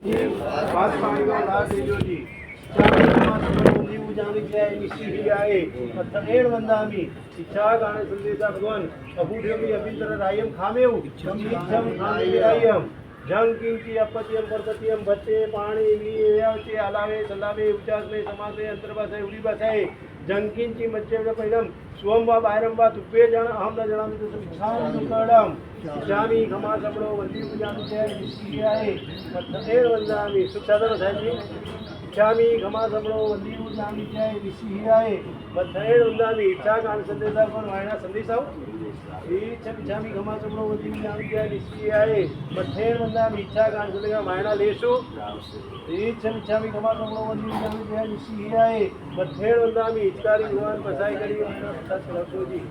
पाच पाणीमा लाड देजोजी चार जानी जाए निश्चित आए अथेर वंदामी इच्छा गाने संदेशा भगवान अभूदेवी अभितर रायम खामेउ इच्छम खामे रायम जंग किंची अपत्यम परपत्यम भत्ते पाणी वीयाचे आलावे सलावे उचासने समासे अंतर्भासे उडी बसाए जंकिंची मच्छेवड पहिलम स्वम वा बाहेरम वा तुपे जण अहम न जणामी तसं इच्छाम दुकडम इच्छामी खमा सबडो वंदी पूजामी जय निश्चित आहे अथेर वंदामी सुख साधन साहेबजी इच्छामी खमा सबडो वंदी पूजामी जय निश्चित आहे अथेर वंदामी इच्छा गान संदेशा पण वायना संदेशाव इच्छामी खमा सबडो वंदी पूजामी जय निश्चित आहे अथेर वंदामी इच्छा गान संदेशा वायना लेसु इच्छामी खमा सबडो वंदी पूजामी जय निश्चित आहे अथेर वंदामी इच्छकारी भगवान पसाई करी वायना सत रखोजी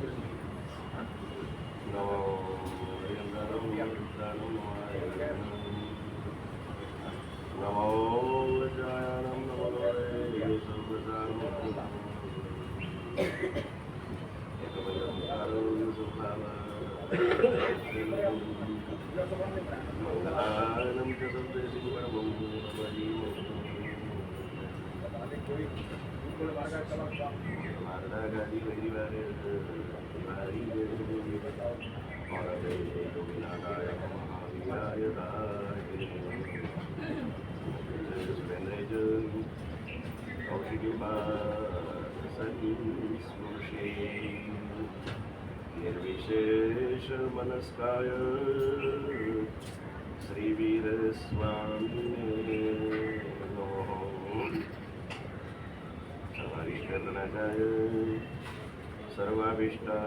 निर्विशेष मनस्काय श्रीवीर स्वामी समाविष्टनाय सर्वाभीष्टादायिने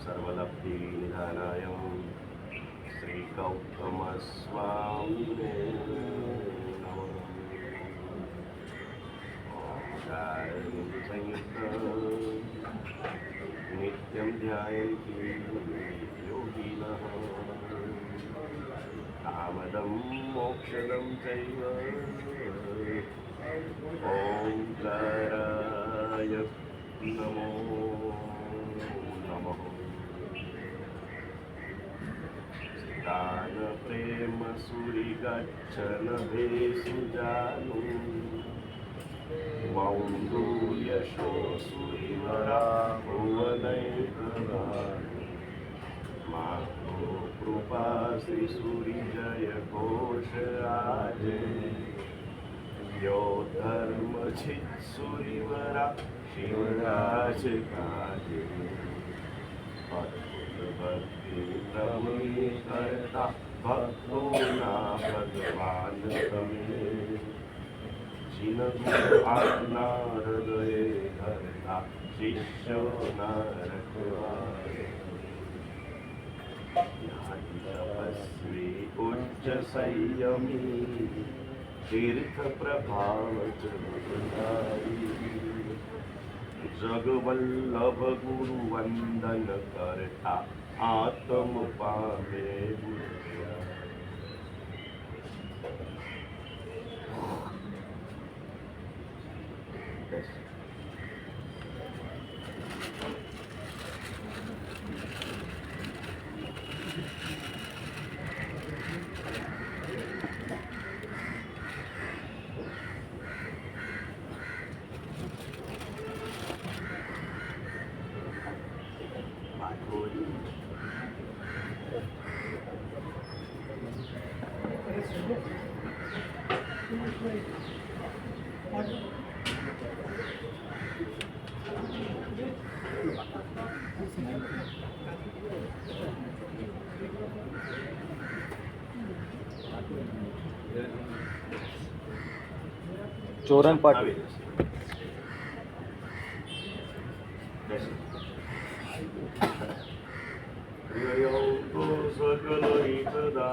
सर्वलब्धि निधानाय श्री गौतम स्वामिने नित्यं ध्यायन्ति योगिनः कामदं मोक्षदं चैव ओंकाराय नमो नमः दान प्रेम सूरि गच्छन भेषु जानु मौन्दु यशो सुरिवरा भुवनैकराणि मातो कृपा श्री सूरि जय घोष आजे यो धर्म छित सुरिवरा शिवराज काजे अद्भुत भक्ति प्रभु करता भक्तों ना भगवान तमे आज्ञा हृदय धरता शिष्य नरकवारे तपस्वी उच्च संयमी तीर्थ प्रभाव जगवल्लभ गुरु वंदन करता आत्म पावे चोरण पाटील सकल हितदा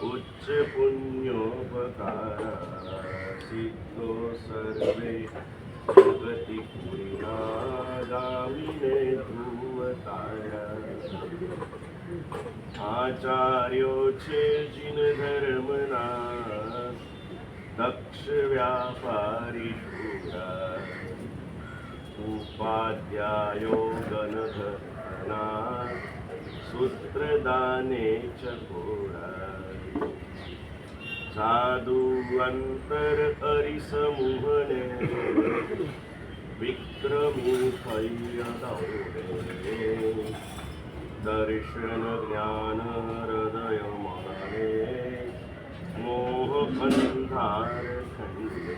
उच्च पुण्योपकारा सिद्धो सर्वे जगति पुरीना गामिने ध्रुवतारा आचार्यो छे जिन धर्मना दक्ष व्यापारी शूरा उपाध्यायो गणधर्मना सूत्रदाने च घोरा साधु अंतर अरिसमुहने विक्रमी थैय दौड़े दर्शन ज्ञान हृदय माने मोह अंधार खंडे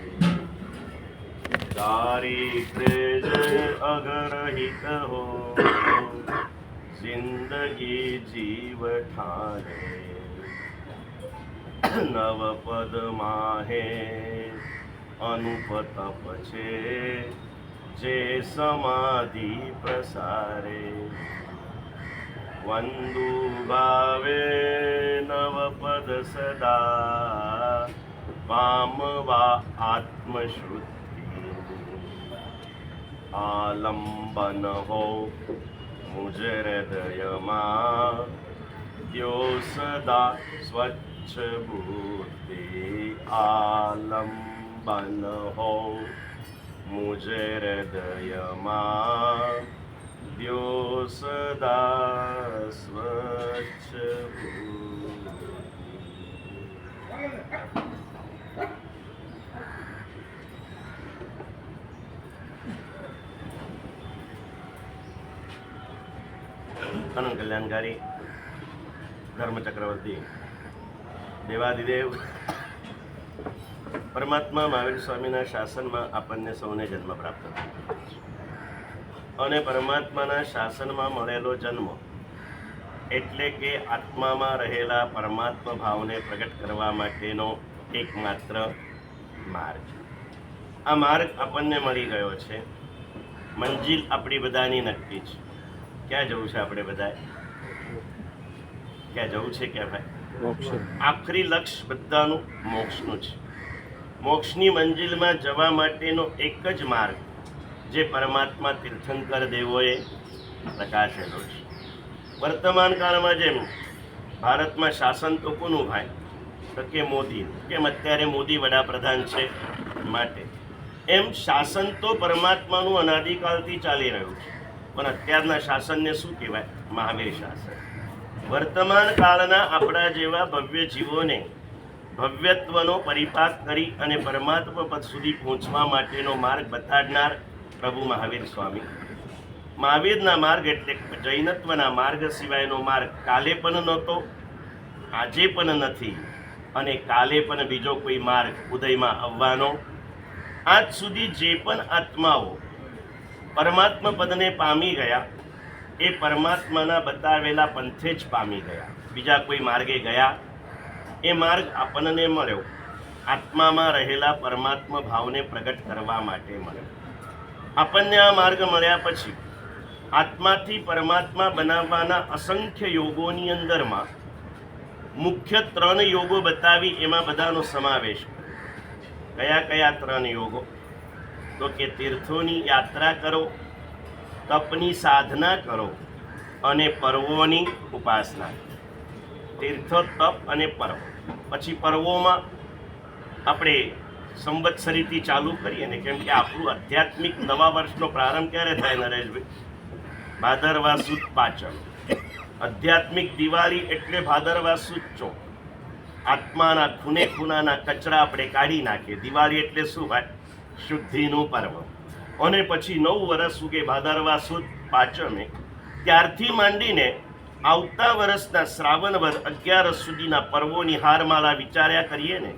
दारिद्र्य अगरहित हो जिंदगी जीव ठाणे नवपद माहे अनुपतप छे जे समाधि प्रसारे वंदु भावे नवपद सदा पामवा आत्मशुद्धि आलंबन हो मुझ हृदय यो सदा स्वच्छ बुद्धि आलंबन हो मुझ हृदय यो सदा स्वच्छ बुद्धि। અનંત કલ્યાણકારી ધર્મ ચક્રવર્તી દેવાદિદેવ પરમાત્મા મહાવીર સ્વામીના શાસનમાં આપણને સૌને જન્મ પ્રાપ્ત થયો અને પરમાત્માના શાસનમાં મળેલો જન્મ એટલે કે આત્મામાં રહેલા પરમાત્મા ભાવને પ્રગટ કરવા માટેનો એકમાત્ર માર્ગ. આ માર્ગ આપણને મળી ગયો છે. મંજિલ આપણી બધાની નક્કી છે. ક્યાં જવું છે આપણે બધાએ? ક્યાં જવું છે? ક્યાં ભાઈ? આખરી લક્ષ્ય બધાનું મોક્ષનું છે. મોક્ષની મંજિલમાં જવા માટેનો એક જ માર્ગ જે પરમાત્મા તીર્થંકર દેવોએ પ્રકાશેલો છે. વર્તમાન કાળમાં જેમ ભારતમાં શાસન તો કોનું ભાઈ? તો કે મોદી. કેમ? અત્યારે મોદી વડાપ્રધાન છે માટે. એમ શાસન તો પરમાત્માનું અનાદિકાળથી ચાલી રહ્યું છે, પણ અત્યારના શાસનને શું કહેવાય? મહાવીર શાસન. વર્તમાન કાળના આપણા જેવા ભવ્ય જીવોને ભવ્યત્વનો પરિપાક કરી અને પરમાત્મા પદ સુધી પહોંચવા માટેનો માર્ગ બતાડનાર પ્રભુ મહાવીર સ્વામી. મહાવીરના માર્ગ એટલે જૈનત્વના માર્ગ સિવાયનો માર્ગ કાલે પણ નહોતો, આજે પણ નથી અને કાલે પણ બીજો કોઈ માર્ગ ઉદયમાં આવવાનો. આજ સુધી જે પણ આત્માઓ પરમાત્મા પદને પામી ગયા એ પરમાત્માના બતાવેલા પંથે જ પામી ગયા, બીજા કોઈ માર્ગે ગયા. એ માર્ગ આપણને મળ્યો આત્મામાં રહેલા પરમાત્મા ભાવને પ્રગટ કરવા માટે મળ્યો. આપણને આ માર્ગ મળ્યા પછી આત્માથી પરમાત્મા બનાવવાના અસંખ્ય યોગોની અંદરમાં મુખ્ય 3 યોગો બતાવી એમાં બધાનો સમાવેશ. કયા કયા 3 યોગો? તો કે તીર્થોની યાત્રા કરો, તપની સાધના કરો અને પર્વોની ઉપાસના. તીર્થો, તપ અને પર્વ. પછી પર્વોમાં આપણે સંવત્સરીથી ચાલુ કરીએ ને, કેમ કે આપણું આધ્યાત્મિક નવા વર્ષનો પ્રારંભ ક્યારે થાય નરેશભાઈ? ભાદરવા સુદ પાંચમ. આધ્યાત્મિક દિવાળી એટલે ભાદરવા સુદ ચોથ. આત્માના ખૂને ખૂનાના કચરા આપણે કાઢી નાખીએ. દિવાળી એટલે શું ભાઈ? શુદ્ધિનું પર્વ. અને પછી 9 વર્ષ ઉગે ભાદરવા સુદ પાંચમે. ત્યારથી માંડીને આવતા વર્ષના શ્રાવણ વદ 11 સુધીના પર્વોની હારમાળા વિચાર્યા કરીએ ને,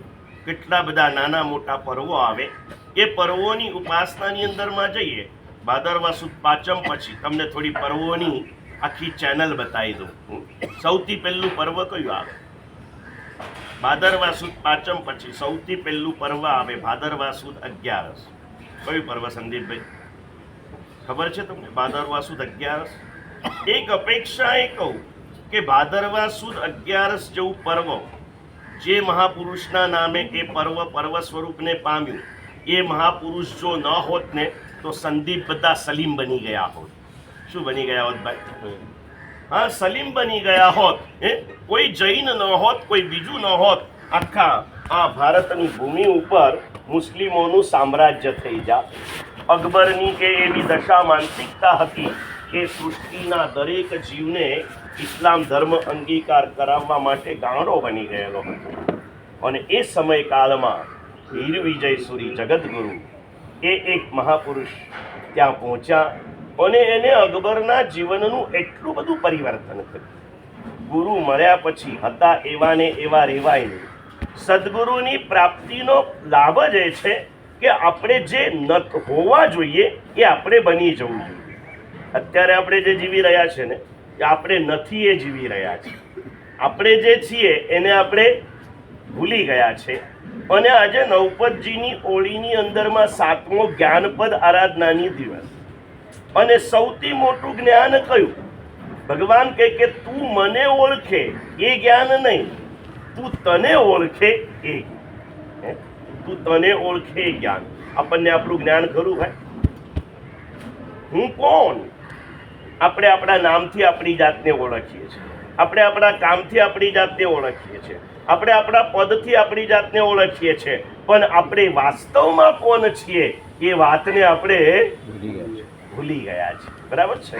કેટલા બધા નાના મોટા પર્વો આવે. એ પર્વોની ઉપાસનાની અંદરમાં જઈએ. ભાદરવા સુદ પાંચમ પછી તમને થોડી પર્વોની આખી ચેનલ બતાવી દઉં. સૌથી પહેલું પર્વ કયું આવે? ભાદરવા સુદ પાંચમ પછી સૌથી પહેલું પર્વ આવે ભાદરવા સુદ 11. કયું પર્વ સંદીપભાઈ? ખબર છે તમને? ભાદરવા સુદ 11. એક અપેક્ષા એ કહું કે ભાદરવા સુદ 11 જેવું પર્વ જે મહાપુરુષના નામે એ પર્વ સ્વરૂપને પામ્યું, એ મહાપુરુષ જો ન હોત ને તો સંદીપ બધા સલીમ બની ગયા હોત. શું બની ગયા હોત ભાઈ? હા, સલીમ બની ગયા હોત. કોઈ જૈન ન હોત, કોઈ બીજું ન હોત. આખા આ ભારતની ભૂમિ ઉપર મુસ્લિમોનું સામ્રાજ્ય થઈ જા. અકબરની કે એવી દશા માનસિકતા હતી કે સૃષ્ટિના દરેક જીવને ઇસ્લામ ધર્મ અંગીકાર કરાવવા માટે ગાંડો બની ગયેલો હતો. અને એ સમયકાળમાં વીર વિજયસુરી જગતગુરુ એ એક મહાપુરુષ ત્યાં પહોંચ્યા અને એને અકબરના જીવનનું એટલું બધું પરિવર્તન કર્યું. ગુરુ મળ્યા પછી હતા એવા ને એવા રહેવાય નહીં. સદગુરુની પ્રાપ્તિનો લાભ જ એ છે કે આપણે જે ન હોવા જોઈએ એ આપણે બની જવું જોઈએ. અત્યારે આપણે જે જીવી રહ્યા છે ને એ આપણે નથી એ જીવી રહ્યા છે. આપણે જે છીએ એને આપણે ભૂલી ગયા છે. અને આજે નવપતજીની ઓળીની અંદરમાં 7મો જ્ઞાનપદ આરાધનાની દિવસ. અને સૌથી મોટું જ્ઞાન કયું? ભગવાન કહે કે તું મને ઓળખે એ જ્ઞાન નહીં, તું તને ઓળખે એ. તું તને ઓળખે એ જ્ઞાન. આપણને આપણું જ્ઞાન ખરું ભાઈ? હું કોણ? આપણે આપણા નામથી આપણી જાતને ઓળખીએ છીએ. આપણે આપણા કામથી આપણી જાતને ઓળખીએ છીએ. આપણે આપણા પદથી આપણી જાતને ઓળખીએ છીએ. પણ આપણે વાસ્તવમાં કોણ છીએ એ વાતને આપણે ભૂલી ગયા છીએ. બરાબર છે?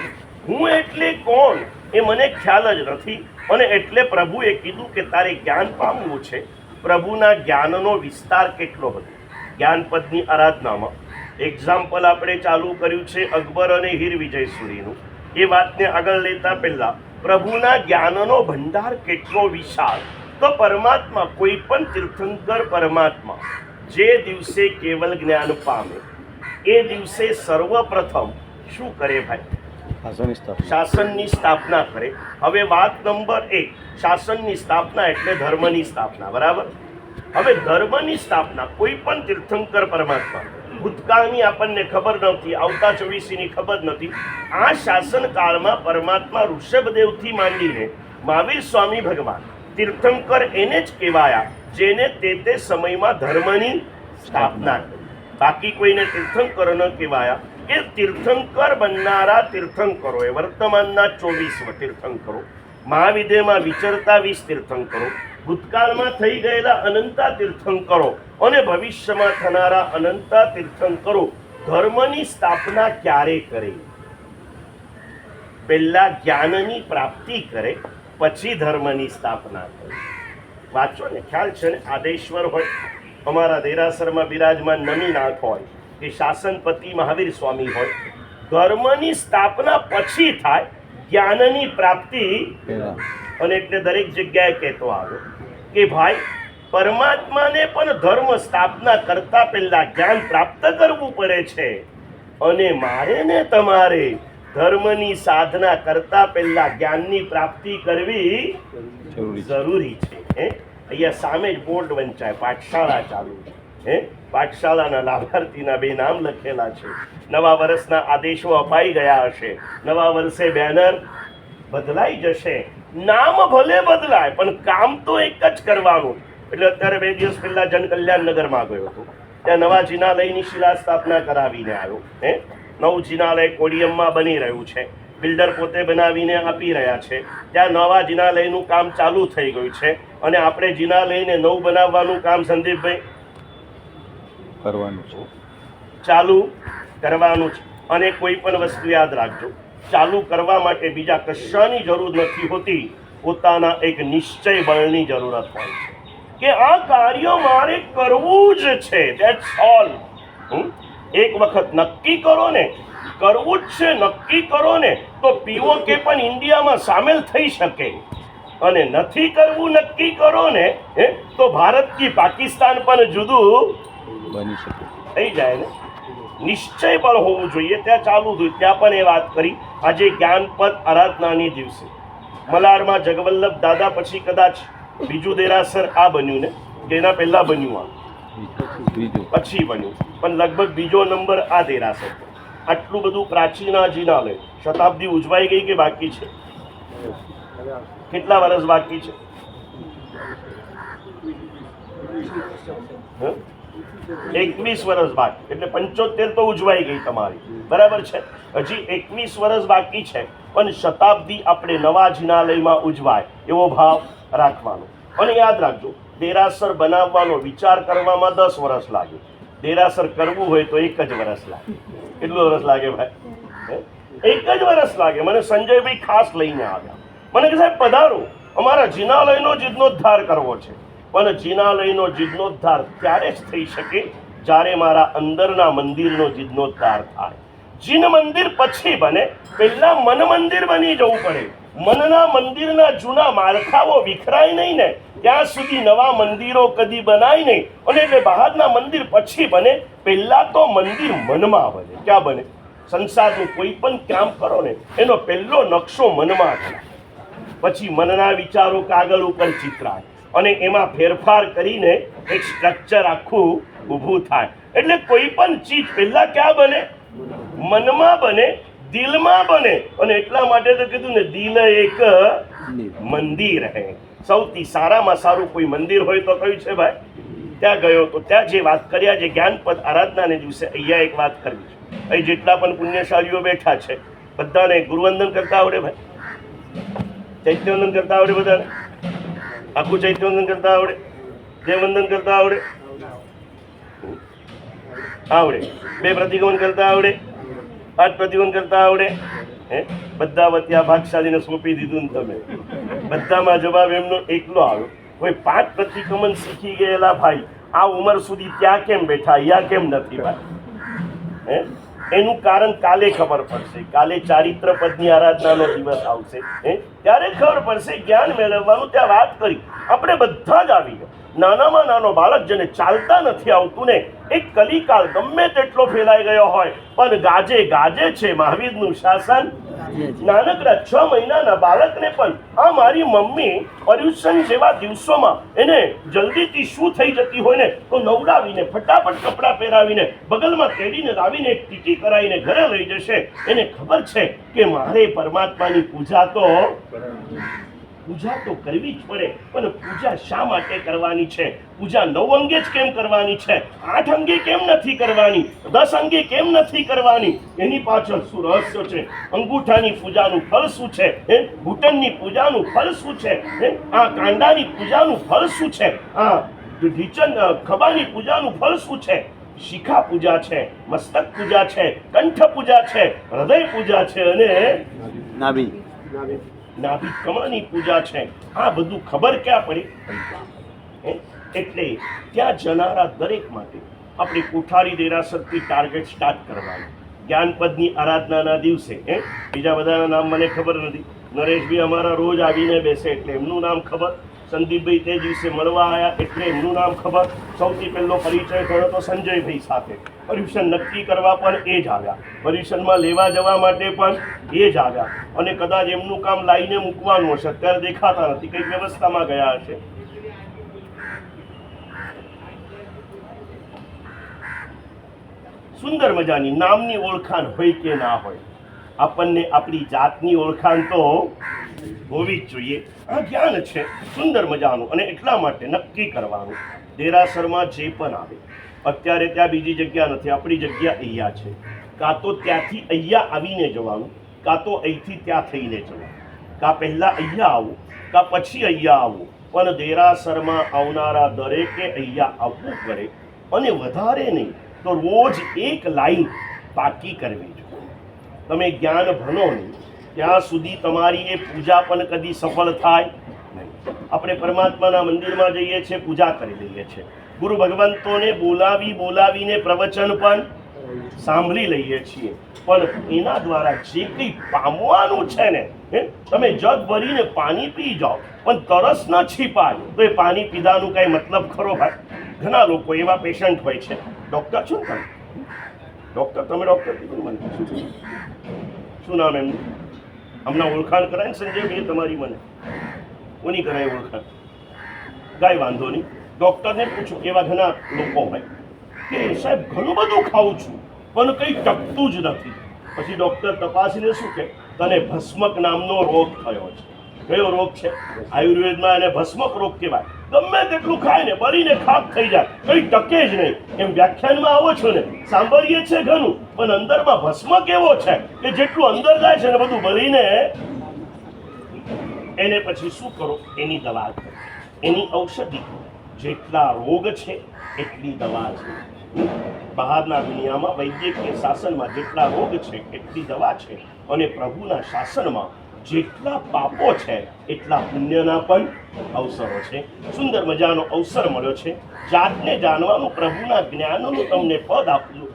હું એટલે કોણ એ મને ખ્યાલ જ નથી. અને એટલે પ્રભુએ કીધું કે તારે જ્ઞાન પામવું છે. પ્રભુના જ્ઞાનનો વિસ્તાર કેટલો બધો. જ્ઞાનપદની આરાધનામાં એક્ઝામ્પલ આપણે ચાલુ કર્યું છે અકબર અને હીર વિજયસુરીનું. એ વાતને આગળ લેતા પહેલા પ્રભુના જ્ઞાનનો ભંડાર કેટલો વિશાળ. તો પરમાત્મા, કોઈ પણ તીર્થંકર પરમાત્મા જે દિવસે કેવલ જ્ઞાન પામે એ દિવસે સર્વપ્રથમ શું કરે ભાઈ? શાસનની સ્થાપના કરે. હવે વાત નંબર 1, શાસનની સ્થાપના એટલે ધર્મની સ્થાપના. બરાબર? હવે ધર્મની સ્થાપના કોઈ પણ તીર્થંકર પરમાત્મા, ભૂતકાળની આપણને ખબર નહોતી, આવતા 24ની ખબર નથી. આ શાસન કાળમાં પરમાત્મા ઋષભદેવથી માંડીને મહાવીર સ્વામી ભગવાન તીર્થંકર એને જ કહેવાયા જેને તે સમયમાં ધર્મની સ્થાપના કરી. બાકી કોઈને તીર્થંકર ન કહેવાયા. એ તીર્થંકર બનનારા તીર્થંકરોએ વર્તમાનના 24 તીર્થંકરો, મહાવિદ્યમાં વિચરતા 20 તીર્થંકરો, ભૂતકાળમાં થઈ ગયેલા અનંતા તીર્થંકરો અને ભવિષ્યમાં થનારા અનંતા તીર્થંકરો ધર્મની સ્થાપના ક્યારે કરે? પહેલા જ્ઞાનની પ્રાપ્તિ કરે, પછી ધર્મની સ્થાપના કરે. વાંચો ને, ખ્યાલ છે ને? આદેશ્વર હોય, અમારા દેરાસરમાં બિરાજમાન નમીનાથ હોય, કે શાસનપતિ મહાવીર સ્વામી હોય, ધર્મની સ્થાપના પછી થાય, જ્ઞાનની પ્રાપ્તિ. અને એટલે દરેક જગ્યાએ કહેતો આવ્યો કે ભાઈ પરમાત્માને પણ ધર્મ સ્થાપના કરતા પહેલા જ્ઞાન પ્રાપ્ત કરવું પડે છે. અને મારે ને તમારે ધર્મની સાધના કરતા પહેલા જ્ઞાનની પ્રાપ્તિ કરવી જરૂરી છે. અહીંયા સામે જ બોર્ડ વંચાય, પાઠશાળા ચાલુ છે. પાઠશાળાના લાભાર્થીના 2 નામ લખેલા છે. નવા વર્ષના આદેશો અપાઈ ગયા હશે. નવા વર્ષે બેનર બદલાઈ જશે. નામ ભલે બદલાય પણ કામ તો એક જ કરવાનું. એટલે અત્યારે 2 દિવસ પહેલા જનકલ્યાણ નગરમાં ગયો હતો. ત્યાં નવા જિનાલયની શિલા સ્થાપના કરાવીને આવ્યો. નવું જિનાલય કોડિયમમાં બની રહ્યું છે. બિલ્ડર પોતે બનાવીને આપી રહ્યા છે. ત્યાં નવા જિનાલયનું કામ ચાલુ થઈ ગયું છે. અને આપણે જિનાલયને નવું બનાવવાનું કામ સંદીપભાઈ કરવાનું છે, ચાલુ કરવાનું છે. અને કોઈ પણ વસ્તુ યાદ રાખજો, ચાલુ કરવા માટે બીજા કશાની જરૂર નથી હોતી, પોતાના એક નિશ્ચય બળની જરૂરત હોય છે કે આ કાર્ય મારે કરવું જ છે. That's all. એક વખત નક્કી કરો ને, કરવું જ છે, નક્કી કરો ને, તો પીઓકે પણ ઇન્ડિયામાં સામેલ થઈ શકે. અને નથી કરવું, નક્કી કરો ને, તો ભારતથી પાકિસ્તાન પણ જુદું બની શકે, થઈ જાય ને. નિશ્ચય બળ હોવું જોઈએ. ત્યાં ચાલુ થયું, ત્યાં પણ એ વાત કરી. આજે જ્ઞાનપદ આરાધનાની દિવસે મલાડમાં જગવલ્લભ દાદા પછી કદાચ બીજું દેરાસર આ બન્યું ને, એના પહેલા બન્યું આ, પછી બન્યું, પણ લગભગ બીજો નંબર આ દેરાસર. આટલું બધું પ્રાચીન આ જિનાલય, શતાબ્દી ઉજવાઈ ગઈ કે બાકી છે? કેટલા વર્ષ બાકી છે? 21 વર્ષ બાકી. એટલે 75 તો ઉજવાઈ ગઈ તમારી. બરાબર છે? હજી 21 વર્ષ બાકી છે. પણ શતાબ્દી આપણે નવા જિનાલયમાં ઉજવાય એવો ભાવ રાખવાનો. અને યાદ રાખજો, દેરાસર બનાવવાનો વિચાર કરવામાં 10 વર્ષ લાગે. દેરાસર કરવું હોય તો 1 જ વર્ષ લાગે. કેટલું વર્ષ લાગે ભાઈ? 1 જ વર્ષ લાગે. મને સંજયભાઈ ખાસ લઈને આવ્યા મને કે સાહેબ પધારો, અમારા જિનાલયનો જીર્ણોદ્ધાર કરવો છે. પણ જિનાલયનો જીર્ણોદ્ધાર ત્યારે જ થઈ શકે જ્યારે મારા અંદરના મંદિરનો જીર્ણોદ્ધાર થાય. જીન મંદિર પછી બને, પહેલા મન મંદિર બની જવું પડે. મનના મંદિરના જૂના માળખાઓ વિખરાય નહીં ને ત્યાં સુધી નવા મંદિરો કદી બનાય નહીં. અને એટલે બહારના મંદિર પછી બને, પહેલા તો મંદિર મનમાં બને. ક્યાં બને? સંસારનું કોઈ પણ કામ કરો ને એનો પહેલો નકશો મનમાં થાય, પછી મનના વિચારો કાગળ ઉપર ચિતરાય અને એમાં ફેરફાર કરીને એક સ્ટ્રક્ચર આખું ઊભું થાય. એટલે કોઈ પણ ચીજ પહેલા ક્યાં બને? મનમાં બને, દિલમાં બને. અને એટલા માટે તો કીધું ને, દિલ એક મંદિર હે. સૌથી સારામાં સારું કોઈ મંદિર હોય તો કયું છે ભાઈ? ત્યાં ગયો તો ત્યાં જે વાત કર્યા, જે જ્ઞાનપદ આરાધનાને દિવસે અહીંયા એક વાત કરવી છે. અહીં જેટલા પણ પુણ્યશાળીઓ બેઠા છે બધાને ગુરુવંદન કરતા આવડે ભાઈ? ચૈત્યવંદન કરતા આવડે બધાને? આખું ચૈત્યવંદન કરતા આવડે? જયવંદન કરતા આવડે? આવડે. 2 પ્રતિગમન કરતા આવડે? 5 પ્રતિગમન કરતા આવડે? હે, બધા વત્યા ભાગશાળીને સોંપી દીધું ને તમે. બધામાં જવાબ એમનો એકલો આવ્યો. કોઈ 5 પ્રતિગમન શીખી ગયેલા ભાઈ આ ઉંમર સુધી ત્યાં કેમ બેઠા, અહીંયા કેમ નથી ભાઈ? હે, એનું કારણ કાલે ખબર પડશે. કાલે ચારિત્ર પદની આરાધનાનો દિવસ આવશે, ત્યારે ખબર પડશે. જ્ઞાન મેળવવાનું ત્યાં વાત કરી. આપણે બધા જ આવી ગયા. નાનામાં નાનો બાળક જેને ચાલતા નથી આવતું ને, એક કલિકાળ ગમે તેટલો ફેલાઈ ગયો હોય પણ ગાજે ગાજે છે મહાવીરનું શાસન. નાનકડા 6 મહિનાના બાળકને પણ આ મારી મમ્મી પર્યુષણ જેવા દિવસોમાં એને જલ્દીથી શું થઈ જતી હોય ને તો નવડાવીને ફટાફટ કપડાં પહેરાવીને બગલમાં તેડીને લાવીને એક ટીકી કરાવીને ઘરે લઈ જશે. એને ખબર છે કે મારે પરમાત્માની પૂજા તો કરવી જ પડે. પણ પૂજા શા માટે કરવાની છે? પૂજા 9 અંગે જ કેમ કરવાની છે? 8 અંગે કેમ નથી કરવાની? 10 અંગે કેમ નથી કરવાની? એની પાછળ શું રહસ્ય છે? અંગૂઠાની પૂજાનું ફળ શું છે? ઘૂંટણની પૂજાનું ફળ શું છે? આ કાંડાની પૂજાનું ફળ શું છે? આ ખભાની પૂજાનું ફળ શું છે? શિખા પૂજા છે, મસ્તક પૂજા છે, કંઠ પૂજા છે, હૃદય પૂજા છે અને નાભી કમળની પૂજા છે. આ બધું ખબર ક્યાં પડી? એટલે ત્યાં જનારા દરેક માટે આપણે કોઠારી દેરાસરથી ટાર્ગેટ સ્ટાર્ટ કરવાનું. જ્ઞાનપદની આરાધનાના દિવસે બીજા બધાના નામ મને ખબર નથી. નરેશભાઈ અમારા રોજ આવીને બેસે એટલે એમનું નામ ખબર. સંદીપભાઈ તે દિવસે મળવા આવ્યા એટલે એમનું નામ ખબર. સૌથી પહેલો પરિચય થયો તો સંજયભાઈ સાથે. પર્યુષણ નક્કી કરવા પણ એ જ આવ્યા, પર્યુષણમાં લેવા જવા માટે પણ એ જ આવ્યા. અને કદાચ એમનું કામ લાઈને મૂકવાનું હશે, અત્યારે દેખાતા નથી, કંઈક વ્યવસ્થામાં ગયા હશે. સુંદર મજાની નામની ઓળખાણ હોય કે ના હોય, આપણને આપણી જાતની ઓળખાણ તો હોવી જ જોઈએ. આ જ્ઞાન છે સુંદર મજાનું. અને એટલા માટે નક્કી કરવાનું દેરાસરમાં જે પણ આવે. અત્યારે ત્યાં બીજી જગ્યા નથી, આપણી જગ્યા અહીંયા છે. કાં તો ત્યાંથી અહીંયા આવીને જવાનું, કાં તો અહીંથી ત્યાં થઈને જવાનું. કાં પહેલાં અહીંયા આવું, કાં પછી અહીંયા આવું. પણ દેરાસરમાં આવનારા દરેકે અહીંયા આવવું પડે. અને વધારે નહીં તો રોજ એક લાઈન પાકી કરવી જોઈએ. તમે જ્ઞાન ભણો નહીં ત્યાં સુધી તમારી એ પૂજા પણ કદી સફળ થાય નહીં. આપણે પરમાત્માના મંદિરમાં જઈએ છીએ, પૂજા કરી લઈએ છીએ. ગુરુ ભગવંતોને બોલાવીને પ્રવચન પણ સાંભળી લઈએ છીએ. પણ એના દ્વારા જે કંઈ પામવાનું છે ને, તમે જગ ભરીને પાણી પી જાઓ પણ તરસ ન છીપાય તો એ પાણી પીધાનું કાંઈ મતલબ ખરો ભાઈ? ઘણા લોકો એવા પેશન્ટ હોય છે. ડૉક્ટર છો ને તમે? ડૉક્ટર, તમે ડૉક્ટર કીધું મને, શું નામ એમનું? હમણાં ઓળખાણ કરાય ને સંજયભાઈ તમારી? મને કોની કરાય ઓળખાણ? કાંઈ વાંધો નહીં, ડૉક્ટરને પૂછું. એવા ઘણા લોકો હોય કે સાહેબ ઘણું બધું ખાઉં છું પણ કંઈ ટકતું જ નથી. પછી ડૉક્ટર તપાસીને શું કહે, તને ભસ્મક નામનો રોગ થયો છે. કયો રોગ છે? આયુર્વેદમાં એને ભસ્મક રોગ કહેવાય. ગમે તેટલું ખાય ને બળીને ખાક થઈ જાય, કંઈ ટકે જ નહીં. એમ વ્યાખ્યાનમાં આવો છો ને, સાંભળીએ છે ઘણું, પણ અંદરમાં ભસ્મક એવો છે કે જેટલું અંદર જાય છે ને બધું બળીને. એને પછી શું કરો? એની દવા કરો, એની ઔષધિ. જેટલા રોગ છે એટલી દવા છે. બહારના દુનિયામાં વૈદ્યકીય શાસનમાં જેટલા રોગ છે એટલી દવા છે. અને પ્રભુના શાસનમાં જેટલા પાપો છે એટલા પુણ્યના પણ અવસરો છે. સુંદર મજાનો અવસર મળ્યો છે. જાતને જાણવાનું, પ્રભુના જ્ઞાનનું તમને પદ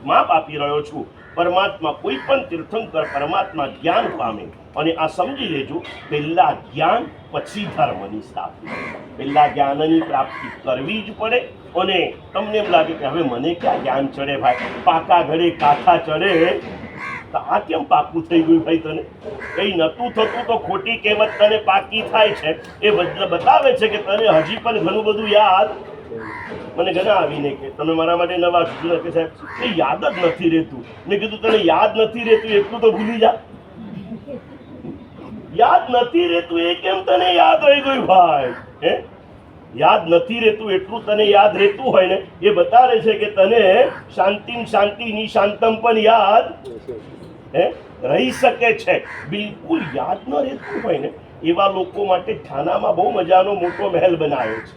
માપ આપી રહ્યો છું. પરમાત્મા કોઈ પણ તીર્થંકર પરમાત્મા જ્ઞાન પામે, અને આ સમજી લેજો, પહેલા જ્ઞાન પછી ધર્મની સ્થાપના. પહેલા જ્ઞાનની પ્રાપ્તિ કરવી જ પડે. અને તમને એમ લાગે કે હવે મને ક્યાં જ્ઞાન ચડે ભાઈ, પાકા ઘડે કાથા ચડે, તો આ કેમ પાકું થઈ ગયું ભાઈ? તને કઈ નતું થતું તો ખોટી કહેવત તને પાકી થાય છે. એ બતાવે છે કે તને હજી પણ ઘણું બધું યાદ. મને ઘણા આવીને કે તમે મારા માટે નવા છો કે સાહેબ એ યાદ જ નથી રહેતું. મેં કીધું તને યાદ નથી રહેતું એટલું તો ભૂલી જા. યાદ નથી રહેતું એ કેમ તને યાદ રહી ગયું ભાઈ? હે, યાદ નથી રહેતું એટલું તને યાદ રહેતું હોય ને, એ બતાવે છે કે તને શાંતિની શાંતમ પણ યાદ રહી શકે છે. બિલકુલ યાદ ન રહેતું હોય ને એવા લોકો માટે ઠાણામાં બહુ મજાનો મોટો મહેલ બનાવ્યો છે.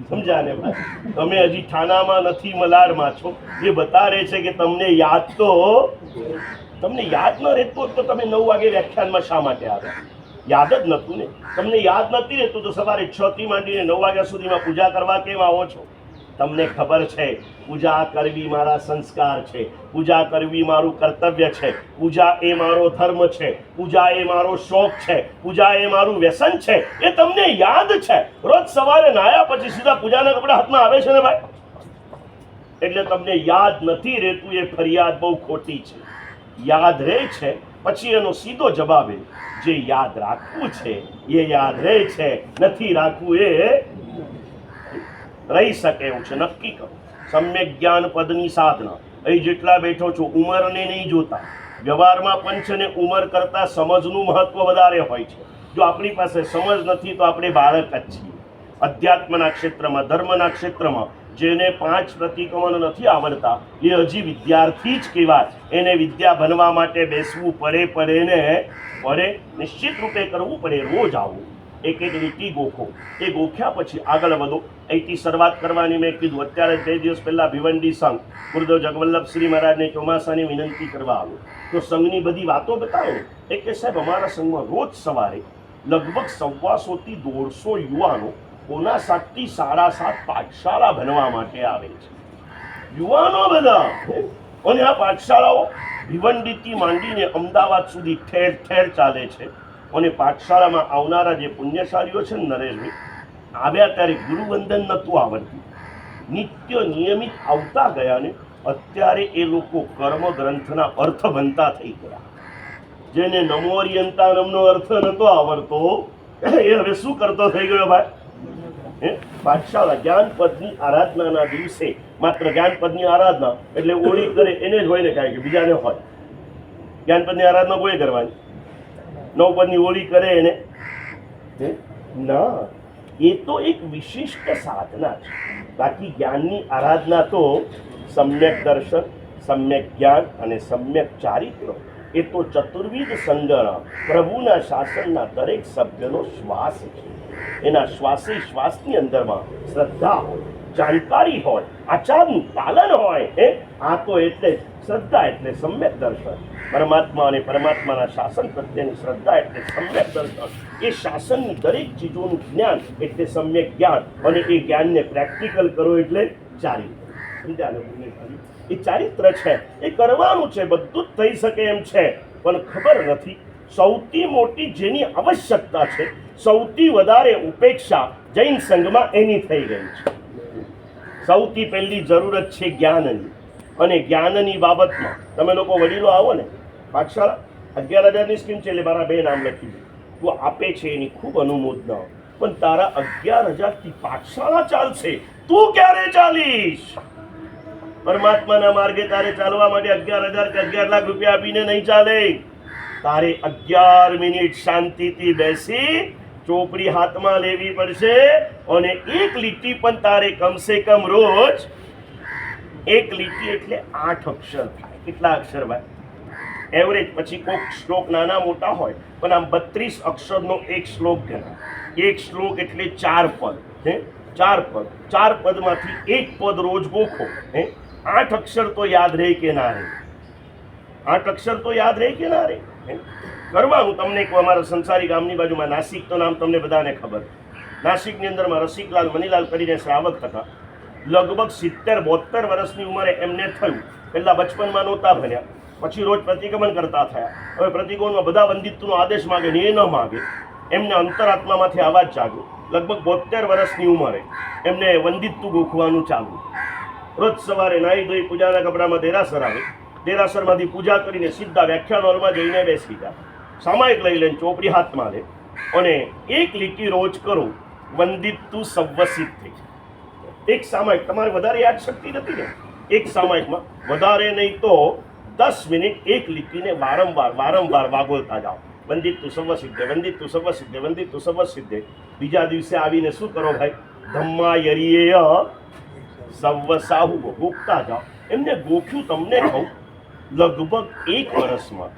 સમજ્યા ને ભાઈ? તમે હજી ઠાણામાં નથી, મલાડમાં છો. એ બતાવે છે કે તમને યાદ ન રહેતું તો તમે 9 વાગે વ્યાખ્યાનમાં શા માટે આવ્યા? યાદ જ નહોતું ને. તમને યાદ નથી રહેતું તો સવારે 6 થી માંડીને 9 વાગ્યા સુધીમાં પૂજા કરવા કેમ આવો છો? તમને ખબર છે પૂજા કરવી મારા સંસ્કાર છે, પૂજા કરવી મારું કર્તવ્ય છે, પૂજા એ મારો ધર્મ છે, પૂજા એ મારો શોખ છે, પૂજા એ મારું વ્યસન છે. એ તમને યાદ છે. રોજ સવારે નાયા પછી સીધા પૂજાના કપડા હાથમાં આવે છે ને ભાઈ, એટલે તમને યાદ નથી રહેતું. એ ફરિયાદ બહુ ખોટી છે. યાદ રહે છે પછી એનો સીધો જવાબ એ, જે યાદ રાખવું છે એ યાદ રહે છે, નથી રાખવું એ રહી શકે એવું છે. નક્કી કરો. સમ્યક જ્ઞાન પદની સાધના. અહીં જેટલા બેઠો છો ઉંમરને નહીં જોતા. વ્યવહારમાં પણ છે ને ઉંમર કરતાં સમજનું મહત્વ વધારે હોય છે. જો આપણી પાસે સમજ નથી તો આપણે બાળક જ છીએ. અધ્યાત્મના ક્ષેત્રમાં, ધર્મના ક્ષેત્રમાં જેને 5 પ્રતિક્રમણ નથી આવડતા એ હજી વિદ્યાર્થી જ કહેવાય. એને વિદ્યા ભણવા માટે બેસવું પડે, નિશ્ચિત રૂપે કરવું પડે. રોજ આવું, એક લીટી ગોખો. એ ગોખ્યા પછી આગળ વધો. અહીંથી શરૂઆત કરવાની મેં કીધું. અત્યારે 2 દિવસ પહેલાં ભિવંડી સંઘ ગુરુદેવ જગવલ્લભ શ્રી મહારાજને ચોમાસાની વિનંતી કરવા આવ્યો તો સંઘની બધી વાતો બતાવો. એ કે સાહેબ અમારા સંઘમાં રોજ સવારે લગભગ 125 થી 150 યુવાનો 7 થી 7:30 પાઠશાળા ભણવા માટે આવે છે. યુવાનો બધા. અને આ પાઠશાળાઓ ભિવંડીથી માંડીને અમદાવાદ સુધી ઠેર ઠેર ચાલે છે. અને પાઠશાળામાં આવનારા જે પુણ્યશાળીઓ છે ને નરેશભાઈ, આવ્યા ત્યારે ગુરુવંદન નહોતું આવડતું. નિત્ય નિયમિત આવતા ગયા ને અત્યારે એ લોકો કર્મ ગ્રંથના અર્થ બનતા થઈ ગયા. જેને નમોરિયંતાનમનો અર્થ નહોતો આવડતો એ હવે શું કરતો થઈ ગયો ભાઈ? પાઠશાળા જ્ઞાનપદની આરાધનાના દિવસે માત્ર જ્ઞાનપદની આરાધના એટલે ઓળી કરે એને જ હોય ને, કાંઈ કે બીજાને હોય. જ્ઞાનપદની આરાધના કોઈ કરવાની, 9 પદની ઓળી કરે એને ના. એ તો એક વિશિષ્ટ સાધના છે. બાકી જ્ઞાનની આરાધના તો સમ્યક દર્શન, સમ્યક જ્ઞાન અને સમ્યક ચારિત્ર એ તો ચતુર્વિધ સંગના પ્રભુના શાસનના દરેક સભ્યનો શ્વાસ છે. એના શ્વાસે શ્વાસની અંદરમાં શ્રદ્ધા હોય, જાણકારી હોય, આચારનું પાલન હોય. આ તો એટલે શ્રદ્ધા એટલે સમ્યક દર્શન. પરમાત્મા અને પરમાત્માના શાસન પ્રત્યેની શ્રદ્ધા એટલે સમ્યક દર્શન. એ શાસનની દરેક ચીજોનું જ્ઞાન એટલે સમ્યક જ્ઞાન. અને એ જ્ઞાનને પ્રેક્ટિકલ કરો એટલે ચારિત્ર. સમજાને? એ ચારિત્ર છે એ કરવાનું છે. બધું જ થઈ શકે એમ છે, પણ ખબર નથી. સૌથી મોટી જેની આવશ્યકતા છે, સૌથી વધારે ઉપેક્ષા જૈન સંઘમાં એની થઈ ગઈ છે. સૌથી પહેલી જરૂરત છે જ્ઞાનની. અને જ્ઞાનની બાબતમાં તમે લોકો વડીલો આવો ને પાઠશાળા 11,000ની સ્કીમ છે એટલે મારા 2 નામ લખી દે. તું આપે છે એની ખૂબ અનુમોદના, પણ તારા 11,000થી પાઠશાળા ચાલશે, તું ક્યારે ચાલીશ? પરમાત્માના માર્ગે તારે ચાલવા માટે 11,000 કે 11 લાખ રૂપિયા આપીને નહીં ચાલે. તારે 11 મિનિટ શાંતિથી બેસી ચોપડી હાથમાં લેવી પડશે. અને એક લીટી પણ તારે કમસે કમ રોજ, એક લીટી એટલે 8 અક્ષર થાય. કેટલા અક્ષર ભાઈ? એવરેજ. પછી કોઈક શ્લોક નાના મોટા હોય, પણ આમ 32 અક્ષરનો એક શ્લોક ગણાય. એક શ્લોક એટલે 4 પદ. 4 પદ. 4 પદમાંથી એક પદ રોજ ગોખો. 8 અક્ષર તો યાદ રહે કે ના રહે? 8 અક્ષર તો યાદ રહે કે ના રહે? કરવાનું. તમને કહું, અમારા સંસારી ગામની બાજુમાં નાસિક તો નામ તમને બધાને ખબર. નાસિકની અંદરમાં રસિકલાલ મનીલાલ કરીને શ્રાવક હતા. લગભગ 70-72 વર્ષની ઉંમરે એમને થયું. પહેલાં બચપનમાં નહોતા ભણ્યા, પછી રોજ પ્રતિગમન કરતા થયા. હવે પ્રતિગમનમાં બધા વંદિત્વનો આદેશ માગે ને એ ન માગે. એમને અંતરાત્મામાંથી અવાજ જાગ્યો. લગભગ 72 વર્ષની ઉંમરે એમને વંદિત્વ ગોખવાનું ચાલુ. રોજ સવારે નાહી ધોઈ પૂજાના કપડામાં દેરાસર આવે. દેરાસરમાંથી પૂજા કરીને સીધા વ્યાખ્યાન હોલમાં જઈને બેસી જાય. સામાયિક લઈ લઈને ચોપડી હાથમાં લે અને એક લીટી રોજ કરો, વંદિત્વ સવ્વસિદ્ધિ. એક સામાયિક, તમારે વધારે યાદ શક્તિ નથી ને, એક સામાયિકમાં વધારે નહીં તો 10 મિનિટ એક લીટીને વારંવાર વાગોળતા જાઓ. વંદિત્વ સવ્વસિદ્ધે, વંદિત્વ સવ્વસિદ્ધે, વંદિત્વ સવ્વસિદ્ધે. બીજા દિવસે આવીને શું કરો ભાઈ? ધમ્મા યરીય સવ્વસાહુ ગોખતા જાઓ. એમને ગોખ્યું, તમને કહું, લગભગ 1 વર્ષમાં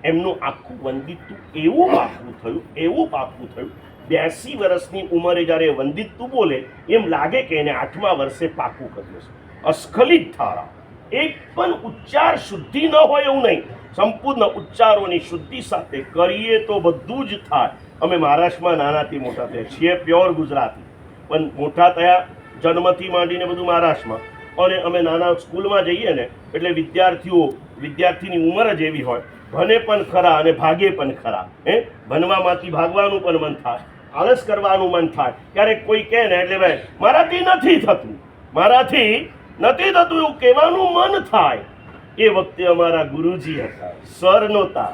એમનું આખું વંદિત્વ એવું પાકું થયું. 82 વર્ષની ઉંમરે જ્યારે વંદિત્વ બોલે એમ લાગે કે એને 8મા વર્ષે પાકું કર્યું છે. અસ્ખલિત ધારા, એક પણ ઉચ્ચાર શુદ્ધિ ન હોય એવું નહીં. સંપૂર્ણ ઉચ્ચારોની શુદ્ધિ સાથે કરીએ તો બધું જ થાય. અમે મહારાષ્ટ્રમાં નાનાથી મોટા થયા છીએ, પ્યોર ગુજરાતી, પણ મોટા થયા જન્મથી માંડીને બધું મહારાષ્ટ્રમાં. અને અમે નાના સ્કૂલમાં જઈએ ને એટલે વિદ્યાર્થીની ઉંમર જ એવી હોય, ભણે પણ ખરા અને ભાગે પણ ખરા. ભણવામાંથી ભાગવાનું પણ મન થાય, આળસ કરવાનું મન થાય. ક્યારેક કોઈ કહે ને એટલે ભાઈ મારાથી નથી થતું એવું કહેવાનું મન થાય. એ વખતે અમારા ગુરુજી હતા, સર નહોતા,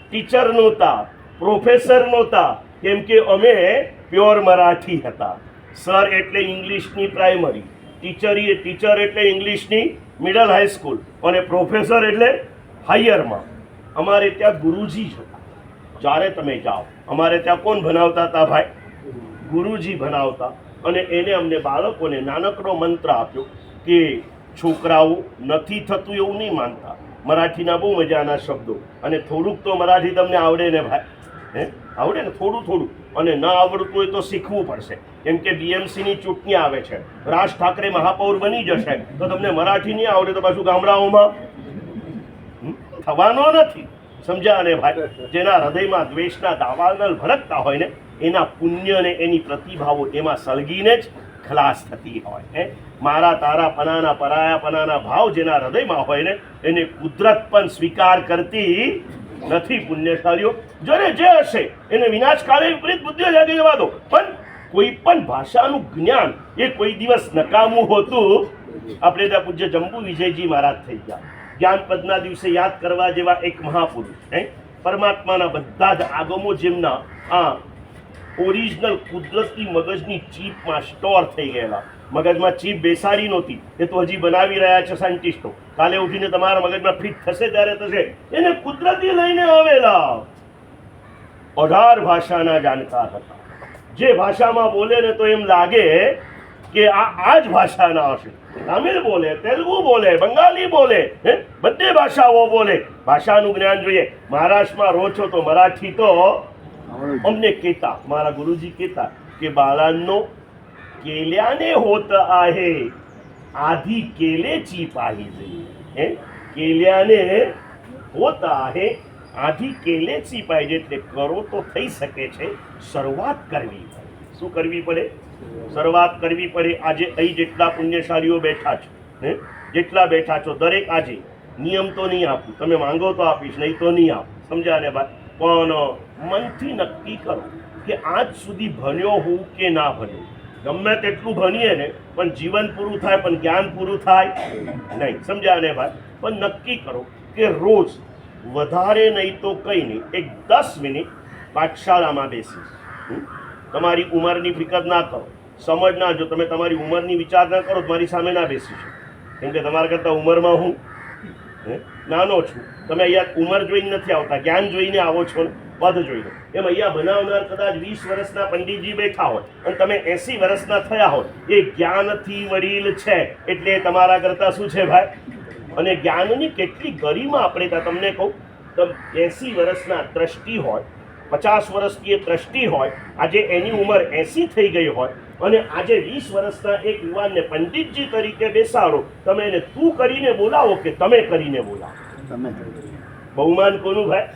ટીચર નહોતા, પ્રોફેસર નહોતા, કેમ કે અમે પ્યોર મરાઠી હતા. સર એટલે ઇંગ્લિશની પ્રાઇમરી, ટીચર એટલે ઇંગ્લિશની મિડલ હાઈસ્કૂલ, અને પ્રોફેસર એટલે હાયરમાં. અમારે ત્યાં ગુરુજી જ હતા. જ્યારે તમે જાઓ, અમારે ત્યાં કોણ ભણાવતા હતા ભાઈ? ગુરુજી ભણાવતા. અને એને અમને બાળકોને નાનકડો મંત્ર આપ્યો કે છોકરાઓ નથી થતું એવું નહીં માનતા. મરાઠીના બહુ મજાના શબ્દો, અને થોડુંક તો મરાઠી તમને આવડે ને ભાઈ, આવડે ને થોડું. અને ન આવડતું હોય તો શીખવું પડશે, કેમ કે BMCની ચૂંટણી આવે છે. રાજ ઠાકરે મહાપૌર બની જશે તો તમને મરાઠી નહીં આવડે તો પાછું ગામડાઓમાં થવાનો નથી. સમજ્યા ને ભાઈ? જેના હૃદયમાં દ્વેષના દાવાનળ ભરકતા હોય ને એના પુણ્ય અને એની પ્રતિભાવો એમાં સળગીને જ ખલાસ થતી હોય. મારા તારા પનાના પરાયા પનાના ભાવ જેના હૃદયમાં હોય ને એને કુદરત પણ સ્વીકાર કરતી નથી. પુણ્યશાળીઓ જોને જે હશે એને વિનાશકાળે વિપરીત બુદ્ધિ જાગી જવા દો. પણ કોઈ પણ ભાષાનું જ્ઞાન એ કોઈ દિવસ નકામું હોતું. આપણે ત્યાં પૂજ્ય જંબુ વિજયજી મહારાજ થઈ ગયા. જ્ઞાનપદના દિવસે યાદ કરવા જેવા એક મહાપુરુષ. પરમાત્માના બધા જ આગમો જેમના આ ઓરિજિનલ કુદરતી મગજની ચીપમાં સ્ટોર થઈ ગયેલા. મગજમાં ચીપ બેસાડી નહોતી, એ તો હજી બનાવી રહ્યા છે સાયન્ટિસ્ટો. કાલે ઉઠીને તમારા મગજમાં ફિટ થશે ત્યારે થશે. એને કુદરતી લઈને આવેલા 18 ભાષાના જાણકાર હતા. જે ભાષામાં બોલે ને તો એમ લાગે કે આ જ ભાષાના હશે. તમિલ બોલે, તેલુગુ બોલે, બંગાળી બોલે, બધી ભાષાઓ બોલે. ભાષાનું જ્ઞાન જોઈએ. મહારાષ્ટ્રમાં રહો છો તો મરાઠી તો અમને કહેતા, મારા ગુરુજી કહેતા કે બાળાંનો કેલ્યાને હોત आहे आधी केलेची पाहिजे. केल्याने होत आहे आधी केलेची पाहिजे. એટલે કરો તો થઈ શકે છે, શરૂઆત કરવી પડે. શું કરવી પડે? શરૂઆત કરવી પડે. આજે અહીં જેટલા પુણ્યશાળીઓ બેઠા છો, જેટલા બેઠા છો, દરેક આજે નિયમ તો નહીં આપું, તમે માંગો તો આપીશ, નહીં તો નહીં આપું. સમજ્યા ને ભાઈ? પણ મનથી નક્કી કરો કે આજ સુધી ભણ્યો હું કે ના ભણ્યો. ગમે તેટલું ભણીએ ને પણ જીવન પૂરું થાય પણ જ્ઞાન પૂરું થાય નહીં. સમજ્યા ને ભાઈ? પણ નક્કી કરો કે રોજ વધારે નહીં તો કંઈ નહીં, એક 10 મિનિટ પાઠશાળામાં બેસીશ. તમારી ઉંમરની ફિકર ના કરો, સમજ ના. જો તમે તમારી ઉંમરની વિચાર ના કરો તો મારી સામે ના બેસી શકો, કેમ કે તમારા કરતાં ઉંમરમાં હું નાનો છું. તમે અહીંયા ઉંમર જોઈને નથી આવતા, જ્ઞાન જોઈને આવો છો ને, પદ જોઈને. એમ અહીંયા બનાવનાર કદાચ 20 વર્ષના પંડિતજી બેઠા હોય અને તમે 80 વર્ષના થયા હોય, એ જ્ઞાનથી વડીલ છે એટલે તમારા કરતાં શું છે ભાઈ? અને જ્ઞાનની કેટલી ગરિમા આપણે ત્યાં તમને કહું, તો 80 વર્ષના દ્રષ્ટિ હોય, 50 વર્ષની એ દ્રષ્ટિ હોય, આજે એની ઉંમર 80 થઈ ગઈ હોય અને આજે 20 વર્ષના એક યુવાનને પંડિતજી તરીકે બેસાડો, તમે એને તું કરીને બોલાવો કે તમે કરીને બોલાવો? બહુમાન કોનું ભાઈ?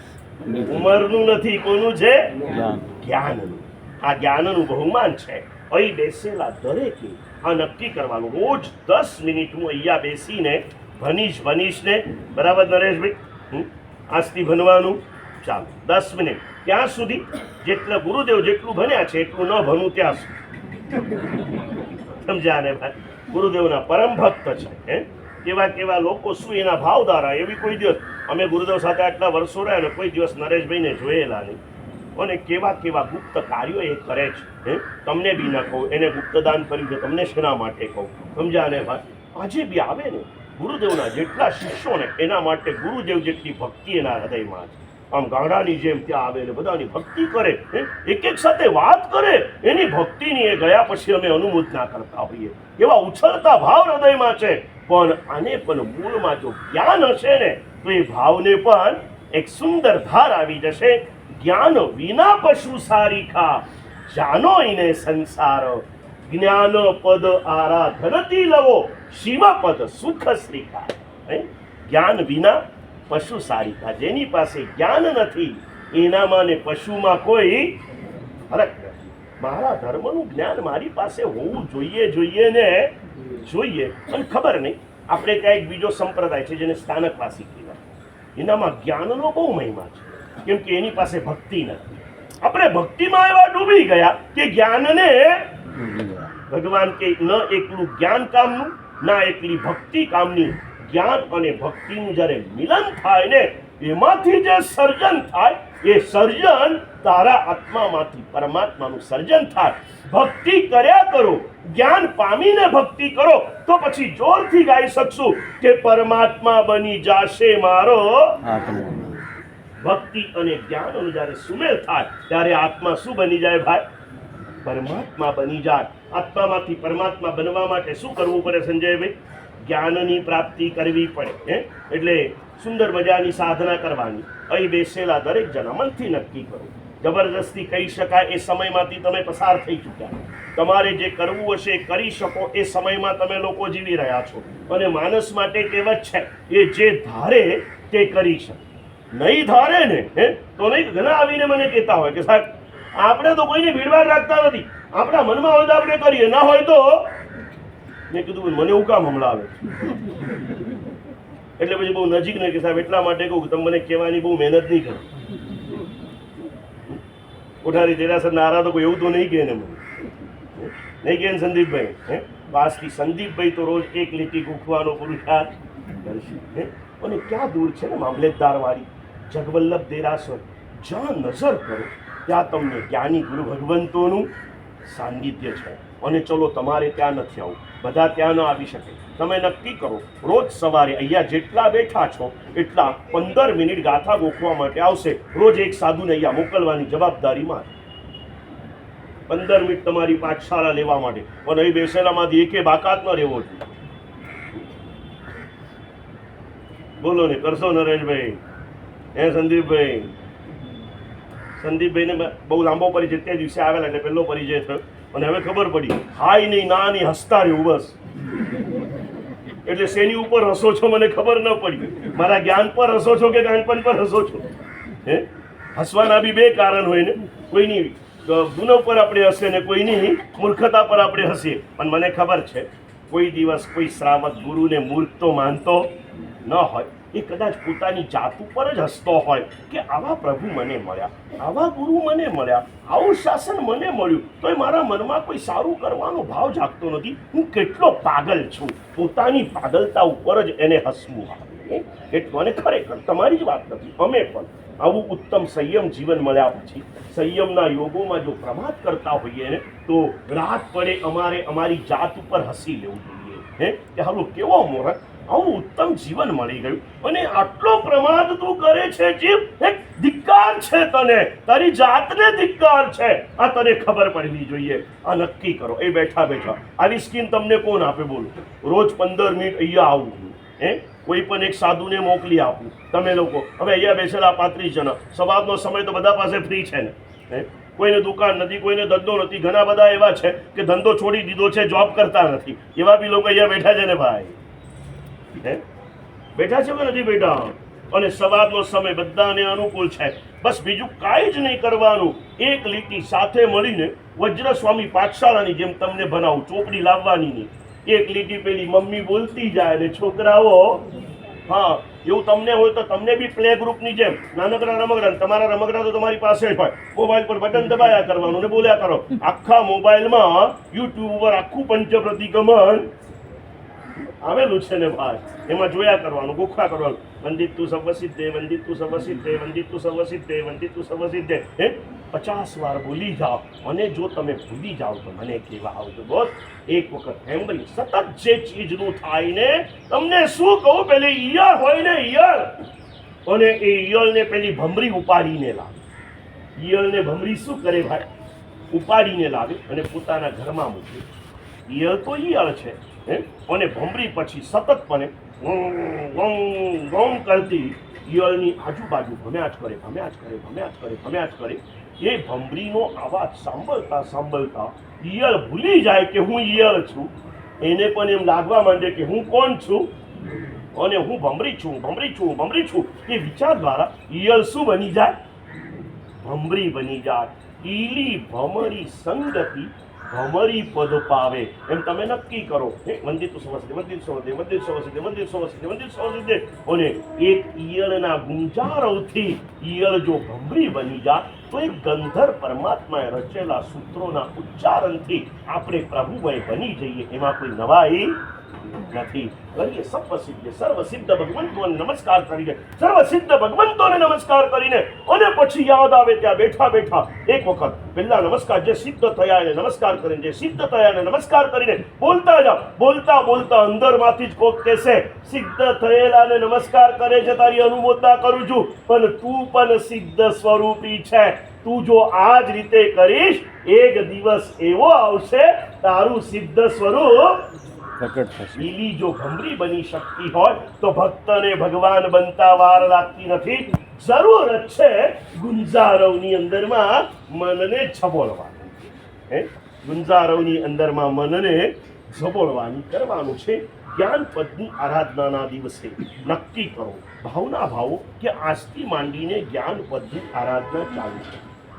ઉંમરનું નથી, કોનું છે? જ્ઞાન. જ્ઞાનનું. આ જ્ઞાનનું બહુમાન છે. અહીં બેસેલા દરેકે આ નક્કી કરવાનું, રોજ 10 મિનિટ હું અહીંયા બેસીને ભણીશ ને, બરાબર નરેશભાઈ? આજથી ભણવાનું ચાલો 10 મિનિટ, ત્યાં સુધી જેટલા ગુરુદેવ જેટલું ભણ્યા છે એટલું ન ભણવું ત્યાં સુધી. સમજ્યા ને ભાઈ? ગુરુદેવના પરમ ભક્ત છે. કેવા કેવા લોકો, શું એના ભાવધારા, એવી કોઈ દિવસ અમે ગુરુદેવ સાથે આટલા વર્ષો રહ્યા ને કોઈ દિવસ નરેશભાઈને જોયેલા નહીં. અને કેવા કેવા ગુપ્ત કાર્યો એ કરે છે. તમને બી ન કહું, એને ગુપ્તદાન કર્યું છે, તમને શેના માટે કહું? સમજ્યા ને ભાઈ? આજે બી આવે ને ગુરુદેવના જેટલા શિષ્યો ને એના માટે ગુરુદેવ જેટલી ભક્તિ એના હૃદયમાં છે. આમ ગાંડાની જેમ ત્યાં આવે ને બધાની ભક્તિ કરે, એક એક સાથે વાત કરે, એની ભક્તિની એ ગયા પછી અમે અનુમોદના કરતા હોઈએ. એવા ઉછળતા ભાવ હૃદયમાં છે. પણ આને પણ મૂળમાં જો જ્ઞાન હશે ને તો એ ભાવને પણ એક સુંદર ધાર આવી જશે. જ્ઞાન વિના પશુ સારીખા, જાનો ઇને સંસાર, જ્ઞાન પદ આરાધનતી લવો, શિવ પદ સુખ શ્રીખા. જ્ઞાન વિના પશુ સારીખા, જેની પાસે જ્ઞાન નથી એનામાં ને પશુમાં કોઈ ફરક નથી. મારા ધર્મનું જ્ઞાન મારી પાસે હોવું જોઈએ ને જોઈએ. અને ખબર નહીં, આપણે ત્યાં એક બીજો સંપ્રદાય છે જેને સ્થાનકવાસી કહેવાય, એનામાં જ્ઞાનનો બહુ મહિમા છે, કેમ કે એની પાસે ભક્તિ નથી. આપણે ભક્તિમાં એવા ડૂબી ગયા કે જ્ઞાનને ભગવાન કે ન એકલું જ્ઞાન કામનું, ના એકલી ભક્તિ કામની. જ્ઞાન અને ભક્તિનું જ્યારે મિલન થાય ને એમાંથી જે સર્જન થાય, એ સર્જન તારા આત્મામાંથી પરમાત્માનું સર્જન થાય. ભક્તિ કર્યા કરો, જ્ઞાન પામીને ભક્તિ કરો તો પછી જોરથી ગાઈ શકશું કે પરમાત્મા બની જાશે મારો. ભક્તિ અને જ્ઞાનનો જ્યારે સુમેળ થાય ત્યારે આત્મા શું બની જાય ભાઈ? પરમાત્મા બની જાય. આત્મામાંથી પરમાત્મા બનવા માટે શું કરવું પડે સંજયભાઈ? જ્ઞાનની પ્રાપ્તિ કરવી પડે. એટલે સુંદર મજાની સાધના કરવાની. અહીં બેસેલા દરેક જણા મનથી નક્કી કરો. જબરદસ્તી કહી શકાય એ સમયમાંથી તમે પસાર થઈ ચૂક્યા. તમારે જે કરવું હશે એ કરી શકો એ સમયમાં તમે લોકો જીવી રહ્યા છો. અને માણસ માટે કહેવત છે, એ જે ધારે તે કરી શકે. નહીં ધારે ને તો નહીં. ઘણા આવીને મને કહેતા હોય કે સાહેબ આપણે તો કોઈને ભીડભાડ રાખતા નથી, આપણા મનમાં હોય તો આપણે કરીએ, ના હોય તો. મેં કીધું મને હું કામ હમણાં આવે? એટલે પછી બહુ નજીક નહીં કે સાહેબ એટલા માટે કહું કે તમે મને કહેવાની બહુ મહેનત નહીં કરો. કોઠારી દેરાસર નારા તો કોઈ એવું તો નહીં કહે ને મને, નહીં કહે ને સંદીપભાઈ? આજથી સંદીપભાઈ તો રોજ એક લીટી ગૂંખવાનો પુરુષાર્થ કરશે. અને ક્યાં દૂર છે ને મામલેદાર વાળી જગવલ્લભ દેરાસર, જ્યાં નજર કરો ત્યાં તમને જ્ઞાની ગુરુ ભગવંતોનું સાનિધ્ય છે. અને ચલો તમારે ત્યાં નથી આવું, બધા ત્યાં ન આવી શકે. તમે નક્કી કરો રોજ સવારે અહીંયા જેટલા બેઠા છો એટલા 15 મિનિટ ગાથા ગોખવા માટે આવશે. રોજ એક સાધુને અહીંયા મોકલવાની જવાબદારીમાં 15 મિનિટ તમારી પાઠશાળા લેવા માટે. પણ અહીં બેસેલામાંથી એકે બાકાત ન રહેવો જોઈએ. બોલો ને, કરશો નરેશભાઈ? સંદીપભાઈ? સંદીપભાઈને બહુ લાંબો પરિચય તે દિવસે આવેલા એટલે પહેલો પરિચય થયો. અને હવે ખબર પડી, હાય નહીં ના નહીં હસતા રહ્યું બસ. એટલે શેની ઉપર હસો છો મને ખબર ન પડી. મારા જ્ઞાન પર હસો છો કે ગાનપણ પર હસો છો? હસવાના બી બે કારણ હોય ને. કોઈની ગુનો પર આપણે હસીએ ને કોઈની મૂર્ખતા પર આપણે હસીએ. પણ મને ખબર છે કોઈ દિવસ કોઈ શ્રાવક ગુરુને મૂર્ખ તો માનતો ન હોય. એ કદાચ પોતાની જાત ઉપર જ હસતો હોય કે આવા પ્રભુ મને મળ્યા, આવા ગુરુ મને મળ્યા, આવું શાસન મને મળ્યું, તો એ મારા મનમાં કોઈ સારું કરવાનો ભાવ જાગતો નથી. હું કેટલો પાગલ છું. પોતાની પાગલતા ઉપર જ એને હસવું આવે એટલું. અને ખરેખર તમારી જ વાત નથી, અમે પણ આવું ઉત્તમ સંયમ જીવન મળ્યા પછી સંયમના યોગોમાં જો પ્રમાદ કરતા હોઈએ ને તો રાત પડે અમારે અમારી જાત ઉપર હસી લેવું જોઈએ કે હાલો કેવો મોરખ, આવું ઉત્તમ જીવન મળી ગયું. અને આટલો પ્રમાદ તું કરે છે જીવ, એક ધિક્કાર છે તને, તારી જાતને ધિક્કાર છે. આ તને ખબર પડવી જોઈએ. આ નક્કી કરો. એ બેઠા બેઠા આવી સ્કીમ તમને કોણ આપે બોલો? રોજ 15 મિનિટ અહીંયા આવવું, કોઈ પણ એક સાધુને મોકલી આપવું. તમે લોકો હવે અહીંયા બેસેલા 35 જણા, સવારનો સમય તો બધા પાસે ફ્રી છે ને. કોઈને દુકાન નથી, કોઈને ધંધો નથી. ઘણા બધા એવા છે કે ધંધો છોડી દીધો છે, જોબ કરતા નથી. એવા બી લોકો અહીંયા બેઠા છે ને ભાઈ. બેઠા છે કે નથી બેઠા? અને સવારનો સમય બધાને અનુકૂળ છે. બસ બીજું કાંઈ જ નહીં કરવાનું. એક લીટી સાથે મળીને વજ્ર સ્વામી પાઠશાળાની જેમ તમને ભણાવું, ચોપડી લાવવાની નહીં. એક લીટી પેલી મમ્મી બોલતી જાય અને છોકરાઓ, હા એવું તમને હોય તો તમને બી પ્લે ગ્રુપની જેમ નાનકડા રમકડા, તમારા રમકડા તો તમારી પાસે જ હોય, મોબાઈલ પર બટન દબાયા કરવાનું ને બોલ્યા કરો. આખા મોબાઈલમાં યુટ્યુબ ઉપર આખું પંચપ્રતિગમન આવેલું છે ને ભાઈ, એમાં જોયા કરવાનું, ગોખા કરવાનું. વંદિતુ સર્વસિદ્ધે, વંદિતુ સર્વસિદ્ધે, વંદિતુ સર્વસિદ્ધે, વંદિતુ સર્વસિદ્ધે. 50 વાર બોલી જાઓ. અને જો તમે ભૂલી જાઓ તો મને કહેવા આવજો બોસ. એક વખત સાંભળી સતત જે ચીજનું થાય ને, તમને શું કહું, પેલી ઈયળ હોય ને ઈયળ, અને એ ઈયળને પેલી ભમરી ઉપાડીને લાવે. ઈયળને ભમરી શું કરે ભાઈ? ઉપાડીને લાવે અને પોતાના ઘરમાં મૂકે. ઈયળ તો ઈયળ છે, અને ભમરી પછી સતતપણે કરતી ઈયળની આજુબાજુ ભમ્યા જ કરે, ભમ્યા જ કરે, ભમ્યા જ કરે, ભમ્યા જ કરે. એ ભમરીનો અવાજ સાંભળતા સાંભળતા ઈયળ ભૂલી જાય કે હું ઈયળ છું. એને પણ એમ લાગવા માંડે કે હું કોણ છું, અને હું ભમરી છું, ભમરી છું, ભમરી છું. એ વિચાર દ્વારા ઈયળ શું બની જાય? ભમરી બની જાય. ઈલી ભમરી સંગતિ ભમરી પદ પાવે. એમ તમે નક્કી કરો, વંદિતુ સર્વસિદ્ધે, વંદિતુ સર્વસિદ્ધે, વંદિતુ સર્વસિદ્ધે, વંદિતુ સર્વસિદ્ધે, વંદિતુ સર્વસિદ્ધે. અને એક ઈયળના ગુંજારવથી ઈયળ જો ભમરી બની જાય તો એક ગંધર્વ પરમાત્માએ રચેલા સૂત્રોના ઉચ્ચારણથી આપણે પ્રભુમય બની જઈએ. એમાં કોઈ નવાઈ નથી. કરીએ સર્વસિદ્ધ સર્વસિદ્ધ ભગવંતોને નમસ્કાર કરીને, સર્વસિદ્ધ ભગવંતોને નમસ્કાર કરીને, અને પછી યાદ આવે ત્યાં બેઠા બેઠા એક વખત પહેલા નમસ્કાર, જે સિદ્ધ થયા એને નમસ્કાર કરીને, જે સિદ્ધ થયા એને નમસ્કાર કરીને બોલતા જાઓ. બોલતા બોલતા અંદરમાંથી જ કોક કહેશે, સિદ્ધ થયેલાને નમસ્કાર કરે છે, તારી અનુમોદના કરું છું, પણ તું પણ સિદ્ધ સ્વરૂપી છે. તું જો આ જ રીતે કરીશ, એક દિવસ એવો આવશે તારું સિદ્ધ સ્વરૂપ પ્રકટ થશે. લીલી જો ભમરી બની શકતી હોય તો ભક્તને ભગવાન બનતા વાર લાગતી નથી. જરૂર જ છે ગુંજારવની અંદરમાં મનને ઝબોળવાની. ગુંજારવની અંદરમાં મનને ઝબોળવાની કરવાનું છે. જ્ઞાન પદની આરાધનાના દિવસે નક્કી કરો, ભાવના ભાવો કે આજથી માંડીને જ્ઞાન પદની આરાધના ચાલુ છે.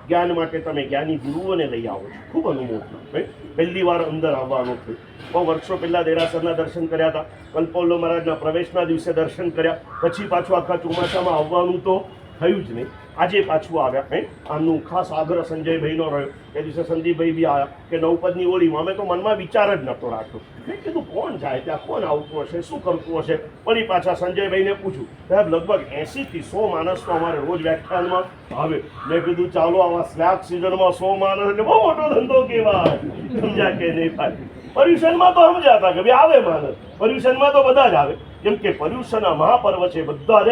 જ્ઞાન માટે તમે જ્ઞાની ગુરુઓને લઈ આવો છો, ખૂબ અનુમોદના. પહેલી વાર અંદર આવવાનું થયું. બહુ વર્ષો પહેલાં દેરાસરના દર્શન કર્યા હતા, કલ્પોલ્લો મહારાજના પ્રવેશના દિવસે દર્શન કર્યા, પછી પાછું આખા ચોમાસામાં આવવાનું તો થયું જ નહીં. આજે પાછું આવ્યા. આમનું ખાસ આગ્રહ સંજયભાઈનો રહ્યો. એ દિવસે સંદીપભાઈ બી આવ્યા કે નવપદની ઓળીમાં. અમે તો મનમાં વિચાર જ નહોતો રાખ્યો. મેં કીધું કોણ જાય ત્યાં, કોણ આવતું હશે, શું કરતું હશે. વળી પાછા સંજયભાઈને પૂછ્યું, સાહેબ લગભગ 80 થી 100 માણસ તો અમારે રોજ વ્યાખ્યાનમાં આવે. મેં કીધું ચાલો આવા સ્લેબ સિઝનમાં 100 માણસ એટલે બહુ મોટો ધંધો કહેવાય. સમજ્યા કે નહીં ભાઈ? પર્યુષણમાં તો સમજ્યા હતા કે ભાઈ આવે માણસ, પર્યુષણમાં તો બધા જ આવે. કેમ કે પર્યુષણ આ મહાપર્વ છે, બધા જ.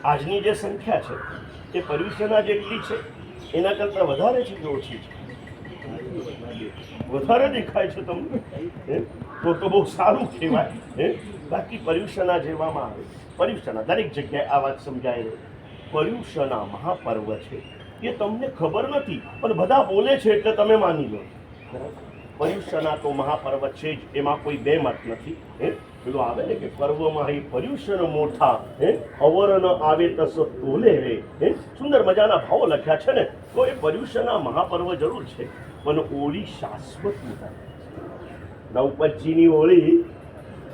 આજની જે સંખ્યા છે એ પર્યુષણા જેટલી છે એના કરતાં વધારે છે કે ઓછી છે? વધારે દેખાય છે તમને, તો બહુ સારું કહેવાય. બાકી પર્યુષણા જેવામાં આવે, પર્યુષણા દરેક જગ્યાએ આ વાત સમજાય રહે. પર્યુષણા મહાપર્વ છે એ તમને ખબર નથી, પણ બધા બોલે છે એટલે તમે માની લો. પર્યુષણા તો મહાપર્વ છે જ, એમાં કોઈ બે મત નથી. પેલું આવે ને કે પર્વમાં એ પર્યુષણ મોઠા, અવર ન આવે તસ તોલે રે. સુંદર મજાના ભાવો લખ્યા છે ને. તો એ પર્યુષણા મહાપર્વ જરૂર છે, પણ હોળી શાશ્વત નથી. નવપતજીની હોળી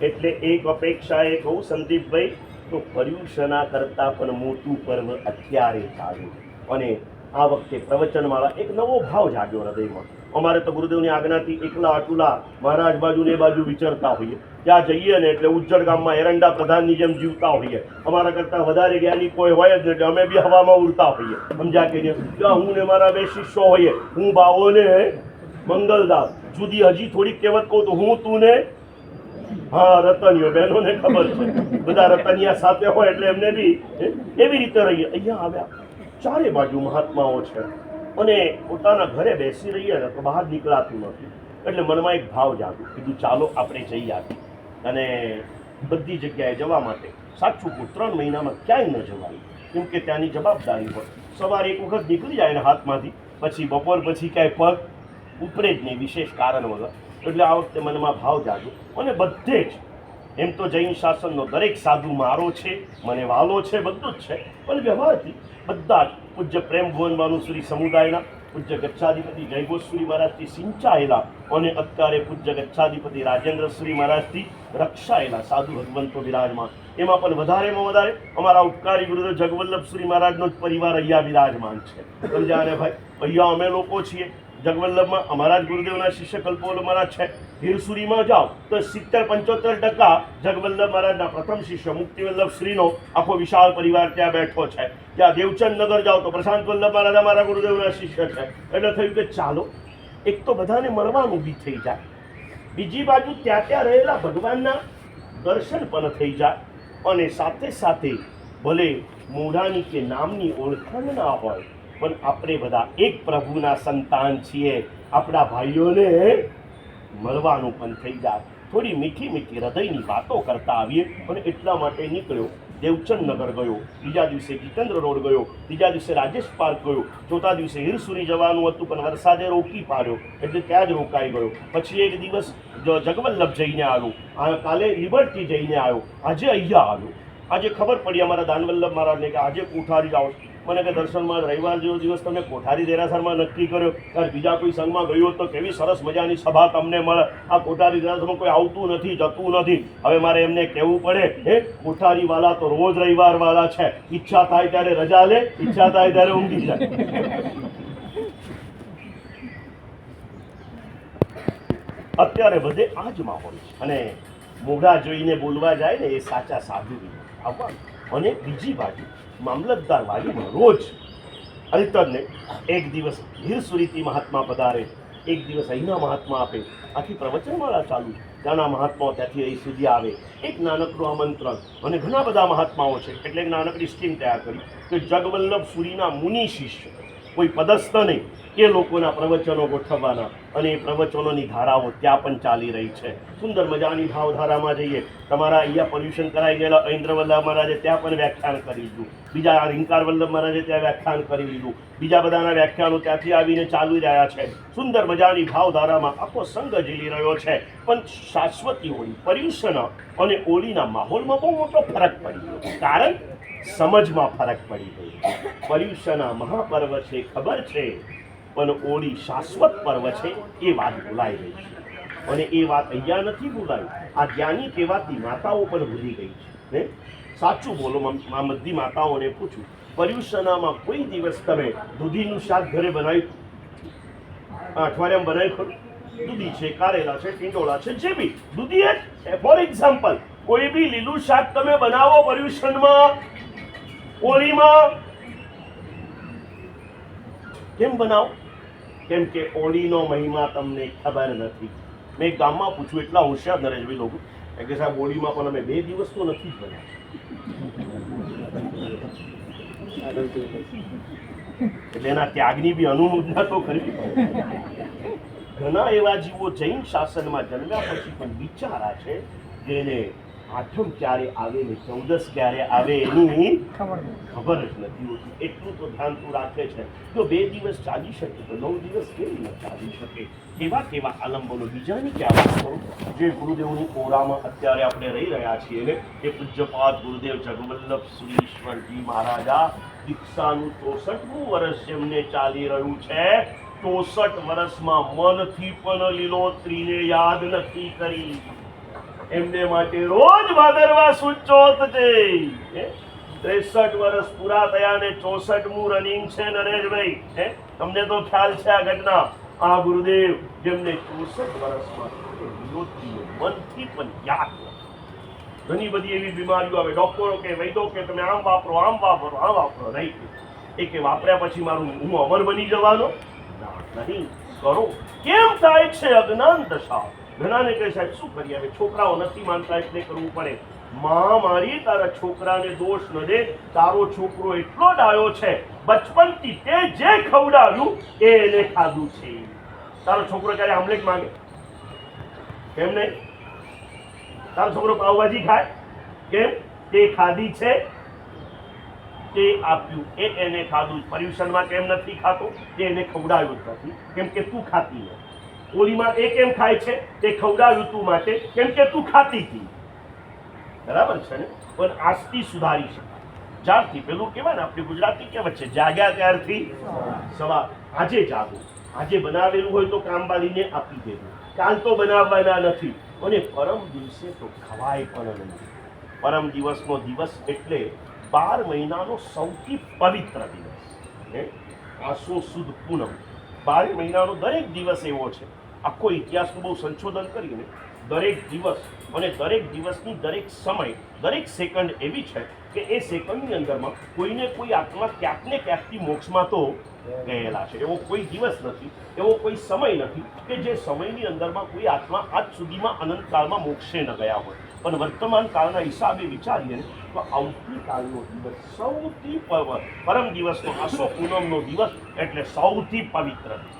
એટલે એક અપેક્ષાએ કહું સંદીપભાઈ, તો પર્યુષણા કરતાં પણ મોટું પર્વ અત્યારે ચાલ્યું. અને આ વખતે પ્રવચનવાળા એક નવો ભાવ જાગ્યો હૃદયમાં. અમારે તો ગુરુદેવની આજ્ઞાથી એકલા અટુલા મહારાજ બાજુ ને બાજુ વિચરતા હોઈએ. ત્યાં જઈએ ને એટલે ઉજ્જડ ગામમાં એરંડા પ્રધાનની જેમ જીવતા હોઈએ. અમારા કરતાં વધારે જ્ઞાની કોઈ હોય જ એટલે અમે બી હવામાં ઉડતા હોઈએ. સમજ્યા કે ત્યાં હું ને મારા 2 શિષ્યો હોઈએ. હું બાવો ને મંગલદાસ. જુદી હજી થોડીક કહેવત કહું તો હું તું ને હા રતનિયો, બહેનોને ખબર છે બધા રતનિયા સાથે હોય એટલે એમને બી એવી રીતે રહીએ. અહીંયા આવ્યા, ચારે બાજુ મહાત્માઓ છે, અને પોતાના ઘરે બેસી રહીએ ને તો બહાર નીકળાતું નથી. એટલે મનમાં એક ભાવ જાગ્યો. કીધું ચાલો આપણે જઈ આવીએ. અને બધી જગ્યાએ જવા માટે સાચું કહું 3 મહિનામાં ક્યાંય ન જવાય, કેમ કે ત્યાંની જવાબદારી હોય. સવારે એક વખત નીકળી જાય ને હાથમાંથી, પછી બપોર પછી ક્યાંય પગ ઉપરે જ નહીં વિશેષ કારણ વગર. એટલે આ વખતે મનમાં ભાવ જાગ્યો અને બધે જ એમ તો જૈન શાસનનો દરેક સાધુ મારો છે, મને વાલો છે, બધું જ છે, પણ વ્યવહારથી બધા જ પૂજ્ય પ્રેમ ભુવન શ્રી સમુદાયના પૂજ્ય ગચ્છાધિપતિ જયગોશ્રી મહારાજથી સિંચાયેલા અને અત્યારે પૂજ્ય ગચ્છાધિપતિ રાજેન્દ્ર શ્રી મહારાજથી રક્ષાયેલા સાધુ ભગવંતો વિરાજમાન. એમાં પણ વધારેમાં વધારે અમારા ઉપકારી ગુરુદેવ જગવલ્લભ શ્રી મહારાજનો જ પરિવાર અહીંયા વિરાજમાન છે. સમજ્યા ને ભાઈ? અહીંયા અમે લોકો છીએ. જગવલ્લભમાં અમારા જ ગુરુદેવના શિષ્ય કલ્પોલ મહારાજ છે. હિરસુરીમાં જાઓ તો 70-75% જગવલ્લભ મહારાજના પ્રથમ શિષ્ય મુક્તિવલ્લભ શ્રીનો આખો વિશાળ પરિવાર ત્યાં બેઠો છે. ત્યાં દેવચંદ નગર જાઓ તો પ્રશાંત વલ્લભ મહારાજ અમારા ગુરુદેવના શિષ્ય છે. એટલે થયું કે ચાલો એક તો બધાને મળવાનું બી થઈ જાય, બીજી બાજુ ત્યાં રહેલા ભગવાનના દર્શન પણ થઈ જાય, અને સાથે સાથે ભલે મોઢાની કે નામની ઓળખાણ ના હોય પણ આપણે બધા એક પ્રભુના સંતાન છીએ. આપણા ભાઈઓને મળવાનું પણ થઈ જાય, થોડી મીઠી મીઠી હૃદયની વાતો કરતા આવીએ. અને એટલા માટે નીકળ્યો. દેવચંદ નગર ગયો, બીજા દિવસે જીતેન્દ્ર રોડ ગયો, ત્રીજા દિવસે રાજેશ પાર્ક ગયો, ચોથા દિવસે હિરસુરી જવાનું હતું પણ વરસાદે રોકી પાડ્યો એટલે ત્યાં જ રોકાઈ ગયો. પછી એક દિવસ જગવલ્લભ જઈને આવ્યો, કાલે લિબર્ટી જઈને આવ્યો, આજે અહીંયા આવ્યો. આજે ખબર પડી અમારા દાનવલ્લભ મહારાજને કે આજે કોઠારી જાઓ. મને કે દર્શનમાં રવિવાર જેવો દિવસ તમે કોઠારી દેરાસરમાં નક્કી કર્યો, ત્યારે બીજા કોઈ સંઘમાં ગયો તો કેવી સરસ મજાની સભા તમને મળે. આ કોઠારી દેરાસરમાં કોઈ આવતું નથી, જતું નથી. હવે મારે એમને કહેવું પડે, હે કોઠારી વાળા તો રોજ રવિવાર વાળા છે, ઈચ્છા થાય ત્યારે રજા લે, ઈચ્છા થાય ત્યારે ઊંઘી જાય. અત્યારે બધે આ જ માહોલ છે, અને મોઢા જોઈને બોલવા જાય ને એ સાચા સાધુ આવવાનું. અને બીજી બાજુ મામલતદાર વાડીમાં રોજ અલ્ટરનેટ એક દિવસ હિરસુરીથી મહાત્મા પધારે, એક દિવસ અહીંના મહાત્મા આપે, આખી પ્રવચનમાળા ચાલુ. ત્યાંના મહાત્માઓ ત્યાંથી અહીં સુધી આવે, એક નાનકડું આમંત્રણ. અને ઘણા બધા મહાત્માઓ છે એટલે એક નાનકડી સ્કીમ તૈયાર કરી કે જગવલ્લભ સુરીના મુનિ શિષ્ય, કોઈ પદસ્થ નહીં, એ લોકોના પ્રવચનો ગોઠવવાના, અને એ પ્રવચનોની ધારાઓ ત્યાં પણ ચાલી રહી છે. સુંદર મજાની ભાવધારામાં જઈએ. તમારા અહીંયા પોલ્યુશન કરાઈ ગયેલા ઐન્દ્રવલ્લભ મહારાજે ત્યાં પણ વ્યાખ્યાન કરી લીધું, બીજા રિંકાર વલ્લભ મહારાજે ત્યાં વ્યાખ્યાન કરી લીધું, બીજા બધાના વ્યાખ્યાનો ત્યાંથી આવીને ચાલી રહ્યા છે. સુંદર મજાની ભાવધારામાં આખો સંઘ ઝીલી રહ્યો છે. પણ શાશ્વતી હોળી, પર્યુષણ અને હોળીના માહોલમાં બહુ મોટો ફરક પડી ગયો. કારણ સમજમાં ફરક પડી ગયો. પર્યુષણ મહાપર્વ છે, ખબર છે, પણ હોળી શાશ્વત પર્વ છે એ વાત ભૂલાઈ ગઈ છે. અને એ વાત અહીંયા નથી ભૂલાઈ, આ જ્ઞાની કહેવાતી માતાઓ પણ ભૂલી ગઈ છે. સાચું બોલો, બધી માતાઓને પૂછું, પર્યુષણામાં કોઈ દિવસ તમે દૂધીનું શાક ઘરે બનાવ્યું? અઠવાડિયામાં બનાવ્યું ખરું? દૂધી છે, કારેલા છે, ટીંડોળા છે, જે બી દૂધી જ. ફોર એક્ઝામ્પલ, કોઈ બી લીલું શાક તમે બનાવો પર્યુષણમાં, હોળીમાં, કેમ બનાવો? કેમ કે હોળીનો મહિમા તમને ખબર નથી. મેં એક ગામમાં પૂછ્યું, એટલા હોશિયાર નરેશભાઈ લોકો કે સાહેબ હોળીમાં પણ અમે 2 દિવસ તો નથી જ બનાવ્યા. એટલે એના ત્યાગની બી અનુમોદના તો કરવી પડે. ઘણા એવા જીવો જૈન શાસનમાં જન્મ્યા પછી પણ બિચારા છે જેને આઠમ ક્યારે આવે ને 14 ક્યારે આવે એની ખબર જ નથી હોતી. એટલું તો ધ્યાન તું રાખે છે. જો 2 દિવસ ચાલી શકે તો 9 દિવસ કેવી ન ચાલી શકે? કેવા કેવા આલંબનો. બીજાની ક્યાં વાત કરું, જે ગુરુદેવની ઓરામાં અત્યારે આપણે રહી રહ્યા છીએ ને એ પૂજ્યપાદ ગુરુદેવ જગવલ્લભ સુરીશ્વરજી મહારાજા દીક્ષાનું 64મું વર્ષ જેમને ચાલી રહ્યું છે. 64 વર્ષમાં મનથી પણ લીલોત્રીને યાદ નથી કરી. એમને માટે રોજ ભાદરવા સુદ ચોથ છે. 63 વર્ષ પૂરા થયા ને 64મું રનિંગ છે નરેશભાઈ. તમને તો ખ્યાલ છે આ ઘટના. આ ગુરુદેવ જેમને 64 વર્ષમાં મનથી પણ યાદ નથી. ઘણી બધી એવી બીમારીઓ આવે, ડોક્ટરો કે વૈદો કે તમે આમ વાપરો, આમ વાપરો, આમ વાપરો, નહીં. એ કે વાપર્યા પછી હું અમર બની જવાનો? નહીં કરો. કેમ થાય છે? અજ્ઞાન દશા. ઘણાને કહે સાહેબ શું કરીએ, હવે છોકરાઓ નથી માનતા એટલે કરવું પડે. માં મારી, તારા છોકરાને દોષ ન દે. તારો છોકરો એટલો ડાયો છે, બચપનથી તે જે ખવડાવ્યું એ એને ખાધું છે. તારો છોકરો ક્યારે આમલેટ માંગે? કેમ નહીં? તારો છોકરો પાવભાજી ખાય? કેમ? તે ખાધી છે, તે આપ્યું, એ એને ખાધું. પર્યુષણમાં કેમ નથી ખાતો? તે એને ખવડાવ્યું જ નથી, કેમ કે તું ખાતી નથી. હોળીમાં એ કેમ ખાય છે? તે ખવડાવ્યું તું માટે, કેમ કે તું ખાતી હતી. બરાબર છે ને? પણ આજથી સુધારી શકાય. જ્યારથી પેલું કહેવાય ને, આપણી ગુજરાતી કહેવત છે, જાગ્યા ત્યારથી સવાર. આજે જાગો. આજે બનાવેલું હોય તો કામવાળીને આપી દેવું. કાલ તો બનાવવાના નથી, અને પરમ દિવસે તો ખવાય પણ નહીં. પરમ દિવસનો દિવસ એટલે 12 મહિનાનો સૌથી પવિત્ર દિવસ. આસો સુદ પૂનમ, 12 મહિનાનો દરેક દિવસ એવો છે. આખો ઇતિહાસનું બહુ સંશોધન કરીને દરેક દિવસ અને દરેક દિવસની દરેક સમય, દરેક સેકન્ડ એવી છે કે એ સેકન્ડની અંદરમાં કોઈને કોઈ આત્મા ક્યાંક ને ક્યાંકથી મોક્ષમાં તો ગયેલા છે. એવો કોઈ દિવસ નથી, એવો કોઈ સમય નથી કે જે સમયની અંદરમાં કોઈ આત્મા આજ સુધીમાં અનંતકાળમાં મોક્ષે ન ગયા હોય. પણ વર્તમાન કાળના હિસાબે વિચારીએ તો આવતીકાલનો દિવસ સૌથી પરમ દિવસનો, આસો પૂનમનો દિવસ એટલે સૌથી પવિત્ર દિવસ.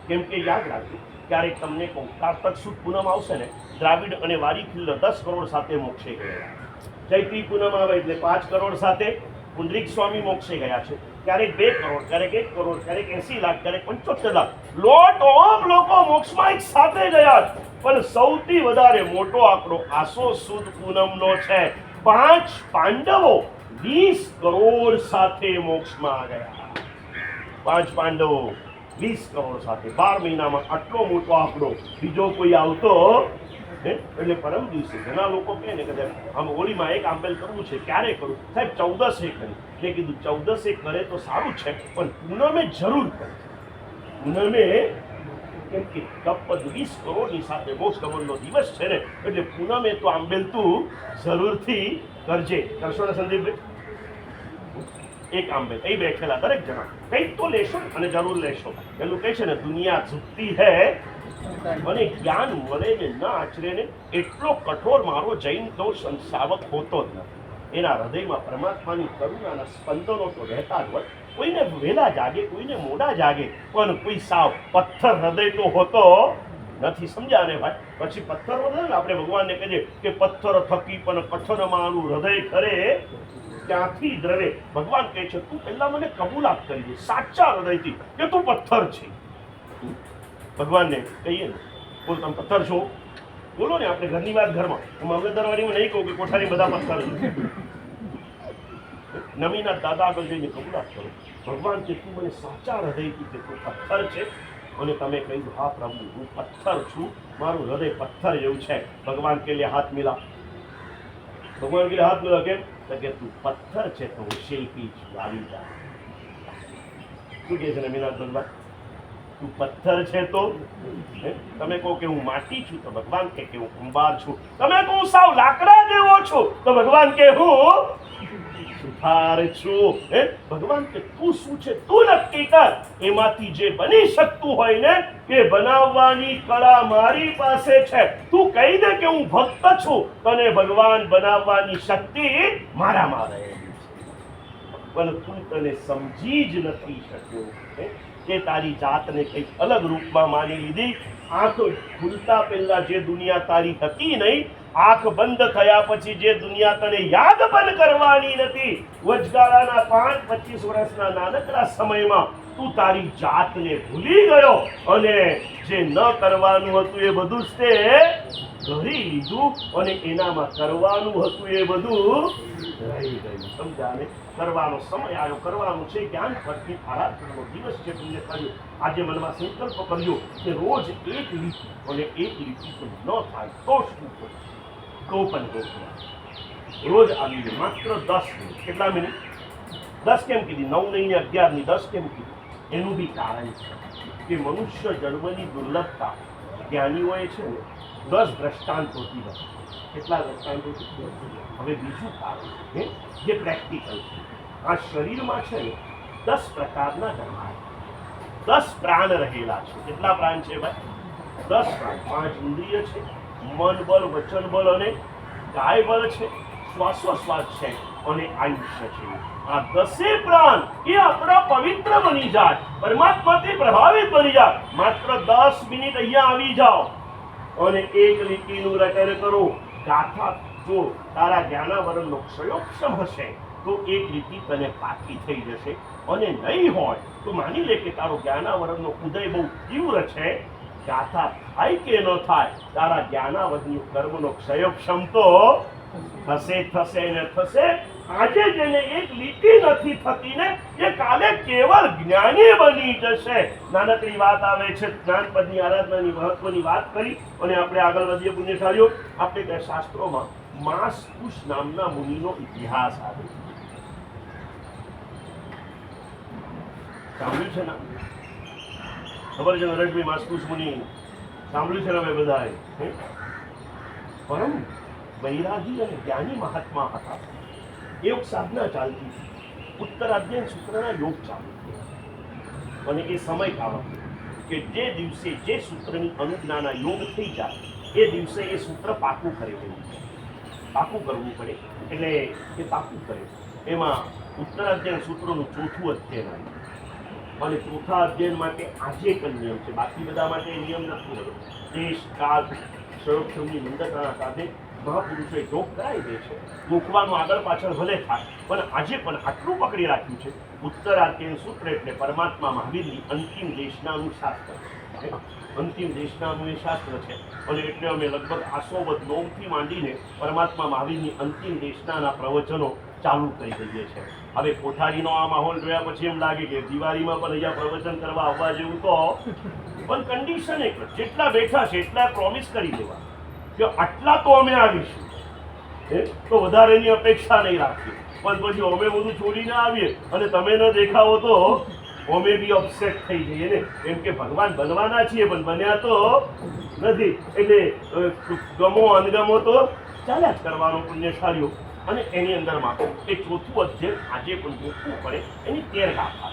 કેમ કે યાદ રાખજો, ક્યારેક તમને કહું, કારતક સુદ પૂનમ આવશે ને, દ્રાવિડ અને વારી ખિલ્લ 10 કરોડ સાથે મોક્ષે ગયા. ચૈત્રી પૂનમ આવે એટલે 5 કરોડ સાથે પુંડરીક સ્વામી મોક્ષે ગયા છે. ક્યારેક 2 કરોડ, ક્યારેક 1 કરોડ, ક્યારેક 80 લાખ, ક્યારેક 75 લાખ, લોટ ઓફ લોકો મોક્ષમાં એક સાથે ગયા છે. પણ સૌથી વધારે મોટો આંકડો આસો સુદ પૂનમનો છે. 5 પાંડવો 20 કરોડ સાથે મોક્ષમાં ગયા. 5 પાંડવો 20 કરોડ સાથે 12 મહિનામાં આટલો મોટો આંકડો બીજો કોઈ આવતો. એટલે પરમ દિવસે ઘણા લોકો કહે ને કે આમ હોળીમાં એક આંબેલ કરવું છે, ક્યારે કરું સાહેબ? 14 કરી. મેં કીધું 14 કરે તો સારું છે, પણ પૂનમે જરૂર કરે. પૂનમે કેમ કે કપદ 20 કરોડની સાથે મોક્ષ ગમનનો દિવસ છે ને, એટલે પૂનમે તો આંબેલ તું જરૂરથી કરજે. કરશો ને સંદીપભાઈ? એક આંબેલ એ બેઠેલા દરેક જણા કંઈક તો લેશો અને જરૂર લેશો. પેલું કહે છે ને, દુનિયા ઝૂકતી હૈ અને જ્ઞાન મળે ને ન આચરે ને, એટલો કઠોર મારો જૈન તો સંસાવક હોતો જ નથી. એના હૃદયમાં પરમાત્માની કરુણાના સ્પંદનો તો રહેતા જ હોય. કોઈને વહેલા જાગે, કોઈને મોડા જાગે, પણ કોઈ સાવ પથ્થર હૃદય તો હોતો નથી. સમજ્યા ને ભાઈ? પછી પથ્થર વધે ને, આપણે ભગવાનને કહીએ કે પથ્થર થકી પણ કઠન મારું હૃદય ખરે ત્યાંથી દ્રવે. ભગવાન કહે છે, તું પહેલા મને કબૂલાત કરી દે સાચા હૃદયથી કે તું પથ્થર છે. ભગવાનને કહીએ ને, બોલ તમે પથ્થર છો? બોલો ને, આપણે ઘરની વાત ઘરમાં. મામલતદારવાડીમાં નહીં કહું કે કોઠારી બધા પથ્થર છે. નમીના દાદા આગળ જઈને કબૂલાત કરો. ભગવાન કે તું મને સાચા હૃદયથી કે તું પથ્થર છે? અને તમે કહ્યું, હા પ્રભુ, હું પથ્થર છું, મારું હૃદય પથ્થર જેવું છે. ભગવાન કે લે હાથ મિલા. ભગવાન કે હાથ મિલા. કેમ? કે તું પથ્થર છે તો હું શિલ્પી છું, આવી જા. શું કહે છે નમીનાથ ભગવાન? તું પથ્થર છે તો તમે કહો કે હું માટી છું, તો ભગવાન કે હું કુંભાર છું. તમે કહો સાવ લાકડા જેવો છું, તો ભગવાન કે હું સુથાર છું. ભગવાન કે તું શું છે તું નક્કી કર. એમાંથી જે બની શકતું હોય ને એ બનાવવાની કળા મારી પાસે છે. તું કહી દે કે હું ભક્ત છું, તને ભગવાન બનાવવાની શક્તિ મારામાં રહેલી છે. પણ તું તને સમજી જ નથી શક્યો કે તારી જાતને કંઈક અલગ રૂપમાં માની લીધી. આંખ ખુલતા પહેલા જે દુનિયા તારી હતી નહીં, આંખ બંધ થયા પછી જે દુનિયા તને યાદ પણ કરવાની નથી, વચગાળાના 5-25 વર્ષના નાનકડા સમયમાં તું તારી જાતને ભૂલી ગયો અને જે ન કરવાનું હતું એ બધું જ તે કરી લીધું અને એનામાં કરવાનું હતું એ બધું રહી ગયું. સમજાને? કરવાનો સમય આવ્યો, કરવાનું છે. જ્ઞાન પરથી આરાધનાનો દિવસ છે. તમને કહ્યું, આજે મનમાં સંકલ્પ કર્યો કે રોજ એક લીટી, અને એક લીટી તો ન થાય તો શું કરું? તો પણ રોજ આવી માત્ર 10 મિનિટ. કેટલા મિનિટ? 10 કેમ કીધી? 9 નહીં 11 ની 10 કેમ કીધી? એનું બી કારણ છે કે મનુષ્ય જન્મની દુર્લભતા જ્ઞાનીઓએ છે ને 10 દ્રષ્ટાંતોથી નથી. કેટલા દ્રષ્ટાંતોથી? હવે બીજું કારણ જે પ્રેક્ટિકલ છે, આ શરીરમાં છે ને 10 પ્રકારના ધર્મ, 10 પ્રાણ રહેલા છે. કેટલા પ્રાણ છે ભાઈ? 10 પ્રાણ. 5 ઇન્દ્રિય છે, મન બળ, વચન બળ અને કાય બળ છે, શ્વાસોશ્વાસ છે અને આયુષ્ય છે. આ 10 પ્રાણ એ આપણા પવિત્ર બની જાય, પરમાત્માથી પ્રભાવિત બની જાય. માત્ર 10 મિનિટ અહીંયા આવી જાઓ અને એક લીટીનું રટન કરો. ગાથા જો તારા જ્ઞાનાવરણનો ક્ષયોક્ષમ હશે તો એક લીટી તને પાકી થઈ જશે, અને નહીં હોય તો માની લે કે તારો જ્ઞાનાવરણનો ઉદય બહુ તીવ્ર છે ગાથા થાય કે ન થાય, તારા જ્ઞાનાવધનું કર્મનો ક્ષયક્ષમ તો થશે ને થશે. આજે જેને એક લીટી નથી થતી ને એ કાલે કેવળ જ્ઞાની બની જશે. નાનકડી વાત આવે છે, જ્ઞાનપદની આરાધનાની મહત્વની વાત કરી અને આપણે આગળ વધીએ. પુણ્યશાળીઓ, આપણે ત્યાં શાસ્ત્રોમાં માસ્કુશ નામના મુનિનો ઇતિહાસ આવે છે. સાંભળ્યું છે ને? ખબર છે નરેશભાઈ, માસ્કુશ મુનિ સાંભળ્યું છે ને હવે બધાએ? પરમ વૈરાગી અને જ્ઞાની મહાત્મા હતા. યોગ સાધના ચાલતી હતી, ઉત્તરાધ્યયન સૂત્રના યોગ ચાલુ અને એ સમય કાળ કે જે દિવસે જે સૂત્રની અનુજ્ઞાના યોગ થઈ જાય એ દિવસે એ સૂત્ર પાકું કરી દેવું, પાકું કરવું પડે. એટલે એ પાકું કરે. એમાં ઉત્તરાધ્યયન સૂત્રોનું ચોથું અધ્યયન આવ્યું અને ચોથા અધ્યયન માટે આજે એક નિયમ છે, બાકી બધા માટે નિયમ નથી રહ્યો. દેશ કાળ સર્વક્ષમની મંદતાના સાથે મહાપુરુષોએ યોગ કરાવી દે છે. મૂકવાનું આગળ પાછળ ભલે થાય, પણ આજે પણ આટલું પકડી રાખ્યું છે. ઉત્તરાધ્યયન સૂત્ર એટલે પરમાત્મા મહાવીરની અંતિમ દેશનાનું શાસ્ત્ર છે. અંતિમ દેશનાનું એ શાસ્ત્ર છે અને એટલે અમે લગભગ 809 માંડીને પરમાત્મા મહાવીરની અંતિમ દેશનાના પ્રવચનો ચાલુ કરી દઈએ છીએ. હવે કોઠારીનો આ માહોલ જોયા પછી એમ લાગે કે દિવાળીમાં પણ અહીંયા પ્રવચન કરવા આવવા જેવું તો, પણ કન્ડિશન એક જેટલા બેઠા છે એટલા પ્રોમિસ કરી દેવા કે આટલા તો અમે આવીશું, તો વધારેની અપેક્ષા નહીં રાખીએ. પણ પછી અમે બધું છોડીને આવીએ અને તમે ન દેખાવો તો અમે બી અપસેટ થઈ જઈએ ને. એમ કે ભગવાન બનવાના છીએ પણ બન્યા તો નથી, એટલે ગમો અનગમો તો ચાલ્યા જ કરવાનો. પુણ્યશાળીઓ, અને એની અંદરમાં એ ચોથું અધ્યયન આજે પણ ગોખવું પડે. એની 13 ગાથા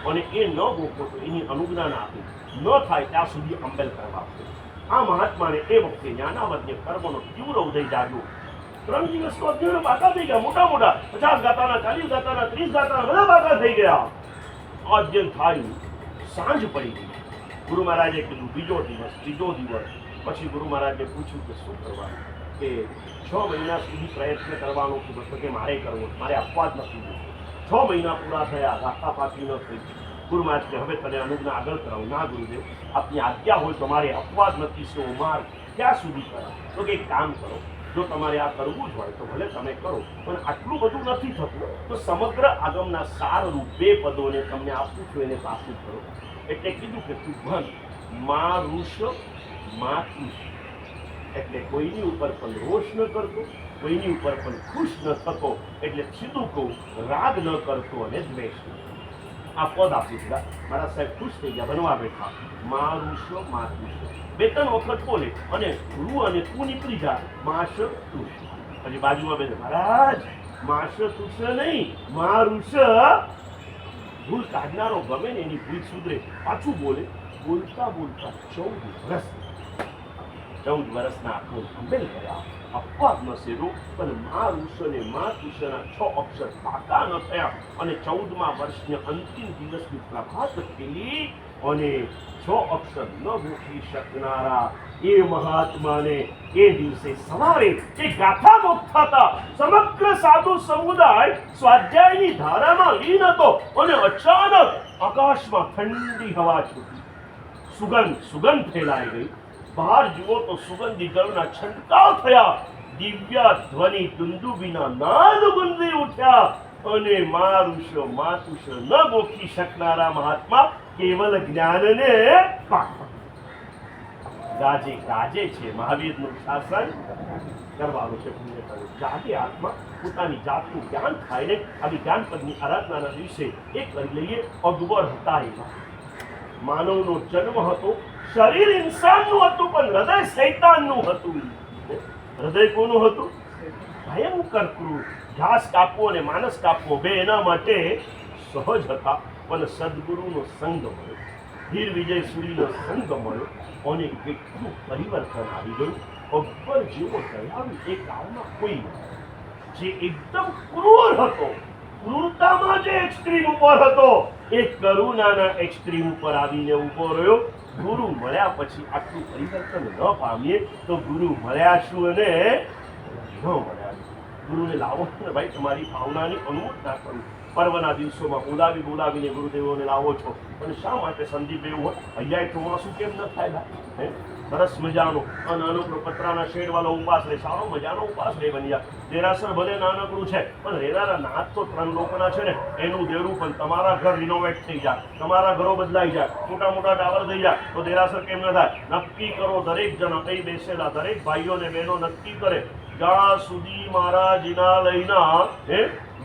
અને એ ન ગોખો તો એની અનુજ્ઞા ના આપે, ન થાય ત્યાં સુધી અંબેલ કરવા પડે. આ મહાત્માને એ વખતે જ્ઞાનાવધ્ય કર્મનો તીવ્ર ઉદય જાગ્યો. 3 દિવસનો અધ્યયન બાકા થઈ ગયા, મોટા મોટા 50 ગાતાના, 40 ગાતાના, 30 ગાતાના બધા બાકા થઈ ગયા. અધ્યયન થાય, સાંજ પડી ગઈ. ગુરુ મહારાજે કીધું બીજો દિવસ, ત્રીજો દિવસ. પછી ગુરુ મહારાજે પૂછ્યું કે શું કરવાનું? કે 6 મહિના સુધી પ્રયત્ન કરવાનો કે મારે કરવો, મારે અપવાદ નથી. 6 મહિના પૂરા થયા, ગાથા પાકી ન થઈ. ગુરુ મહારાજ કે હવે તને અનુજ્ઞા આગળ કરાવું. ના ગુરુદેવ, આપની આજ્ઞા હોય તો મારે અપવાદ નથી, સો માર્ગ ક્યાં સુધી કરાવ? તો કે એક કામ કરો, જો તમારે આ કરવું જ હોય તો ભલે તમે કરો, પણ આટલું બધું નથી થતું તો સમગ્ર આગમના સારરૂપ 2 પદોને તમને આપું છું, એને પાછું કરો. એટલે કીધું કે તું ભન મારુષ માતુષ, એટલે કોઈની ઉપર પણ રોષ ન કરતો, કોઈની ઉપર પણ ખુશ ન થતો, એટલે સીધું કહું રાગ ન કરતો અને દ્વેષ ન. આ પદ આપી દીધા. મારા સાહેબ ખુશ થઈ ગયા, બનવા બેઠા. મારુષ માતુષ 2-3 વખત બોલે અને રૂ અને તું નીકળી જાય. માશ તુષ. પછી બાજુમાં બેસે, મહારાજ માશ તુષ નહીં, મારુષ. ભૂલ કાઢનારો ગમે ને એની ભૂલ સુધરે. પાછું બોલે. બોલતા બોલતા 14 વર્ષના આખો અંબેલ કર્યા. અપવાદ ન સેરો, પણ મારુષ અને માતુષના 6 અક્ષર પાકા ન થયા અને 14મા વર્ષને અંતિમ દિવસની પ્રભાત થયેલી અને 6 અક્ષર ન ગોખી શકનારા એ મહાત્માને એ દિવસે સવારે એ ગાથા ગોખતા હતા. સમગ્ર સાધુ સમુદાય સ્વાધ્યાયની ધારામાં લીન હતો અને અચાનક આકાશમાં ઠંડી હવા છૂટી. સુગંધ ફેલાઈ ગઈ. બહાર જુઓ તો સુગંધી જળના છંટકાવ થયા. દિવ્ય ધ્વનિ દુંદુબીના નાદ ગુંજી ઉઠ્યા અને મારુષ માતુષ ન ગોખી શકનારા મહાત્મા કેવલ જ્ઞાનને ગાજે ગાજે છે. મહાવીરનું શાસન કરવાનું છે. જાગે આત્મા પોતાની જાતનું જ્ઞાન થાય ને. આવી જ્ઞાનપદની આરાધનાના દિવસે એ કરી લઈએ. અકબર હતા એમાં માનવનો જન્મ હતો. શરીર ઇન્સાનનું હતું પણ હૃદય શૈતાનનું હતું. હૃદય કોનું હતું? ભયંકર ક્રૂર. ઘાસ કાપવો અને માનસ કાપવો બે એના માટે સહજ હતા. પણ સદગુરુનો સંગ મળ્યો, વીર વિજય સુરીનો સંગ મળ્યો અને કેટલું પરિવર્તન આવી ગયું. અકબર જેવો દયાળુ એ કાળમાં કોઈ જે એકદમ ક્રૂર હતો, ક્રૂરતામાં જે એક્સ્ટ્રીમ ઉપર હતો, એ કરુણાના એક્સ્ટ્રીમ ઉપર આવીને ઉભો રહ્યો. ગુરુ મળ્યા પછી આટલું પરિવર્તન ન પામીએ તો ગુરુ મળ્યા શું અને ન મળ્યા. ગુરુને લાવો ને ભાઈ, તમારી ભાવનાની અનુમોદના કરું. પર્વના દિવસોમાં બોલાવીને ગુરુદેવોને લાવો છો, અને શા માટે સંદીપ એવું હોય? અહીંયા ચોમાસું કેમ ન થાય ભાઈ? હે, સરસ મજાનો નાનકડો પતરાના શેડવાળો ઉપાસ રે, સારો મજાનો ઉપાસ રે બન્યા. દેરાસર ભલે નાનકડું છે, પણ રેરાના નાથ તો 3 લોકોના છે ને, એનું દેરું. પણ તમારા ઘર રિનોવેટ થઈ જાય, તમારા ઘરો બદલાઈ જાય, મોટા મોટા ટાવર થઈ જાય, તો દેરાસર કેમ ન થાય? નક્કી કરો, દરેક જણ અહીં બેસેલા દરેક ભાઈઓ ને બહેનો નક્કી કરે, જ્યાં સુધી મહારાજના લઈના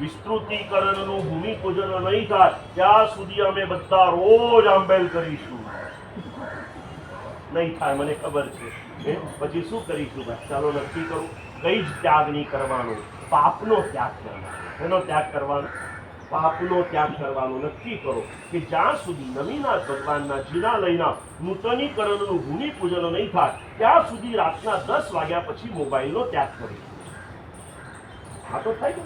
વિસ્તૃતિકરણનું ભૂમિપૂજન નહીં થાય ત્યાં સુધી અમે બધા રોજ આંબેલ કરીશું. નહીં થાય મને ખબર છે. પછી શું કરીશું ભાઈ? ચાલો નક્કી કરું. કઈ જ ત્યાગ નહીં કરવાનો, પાપનો ત્યાગ કરવાનો. એનો ત્યાગ કરવાનો, પાપનો ત્યાગ કરવાનો. નક્કી કરો કે જ્યાં સુધી નવીનાથ ભગવાનના જીનાલયના નૂતનીકરણનું ભૂમિપૂજન નહીં થાય ત્યાં સુધી રાતના 10 વાગ્યા પછી મોબાઈલનો ત્યાગ કરીશું. હા તો થાય કે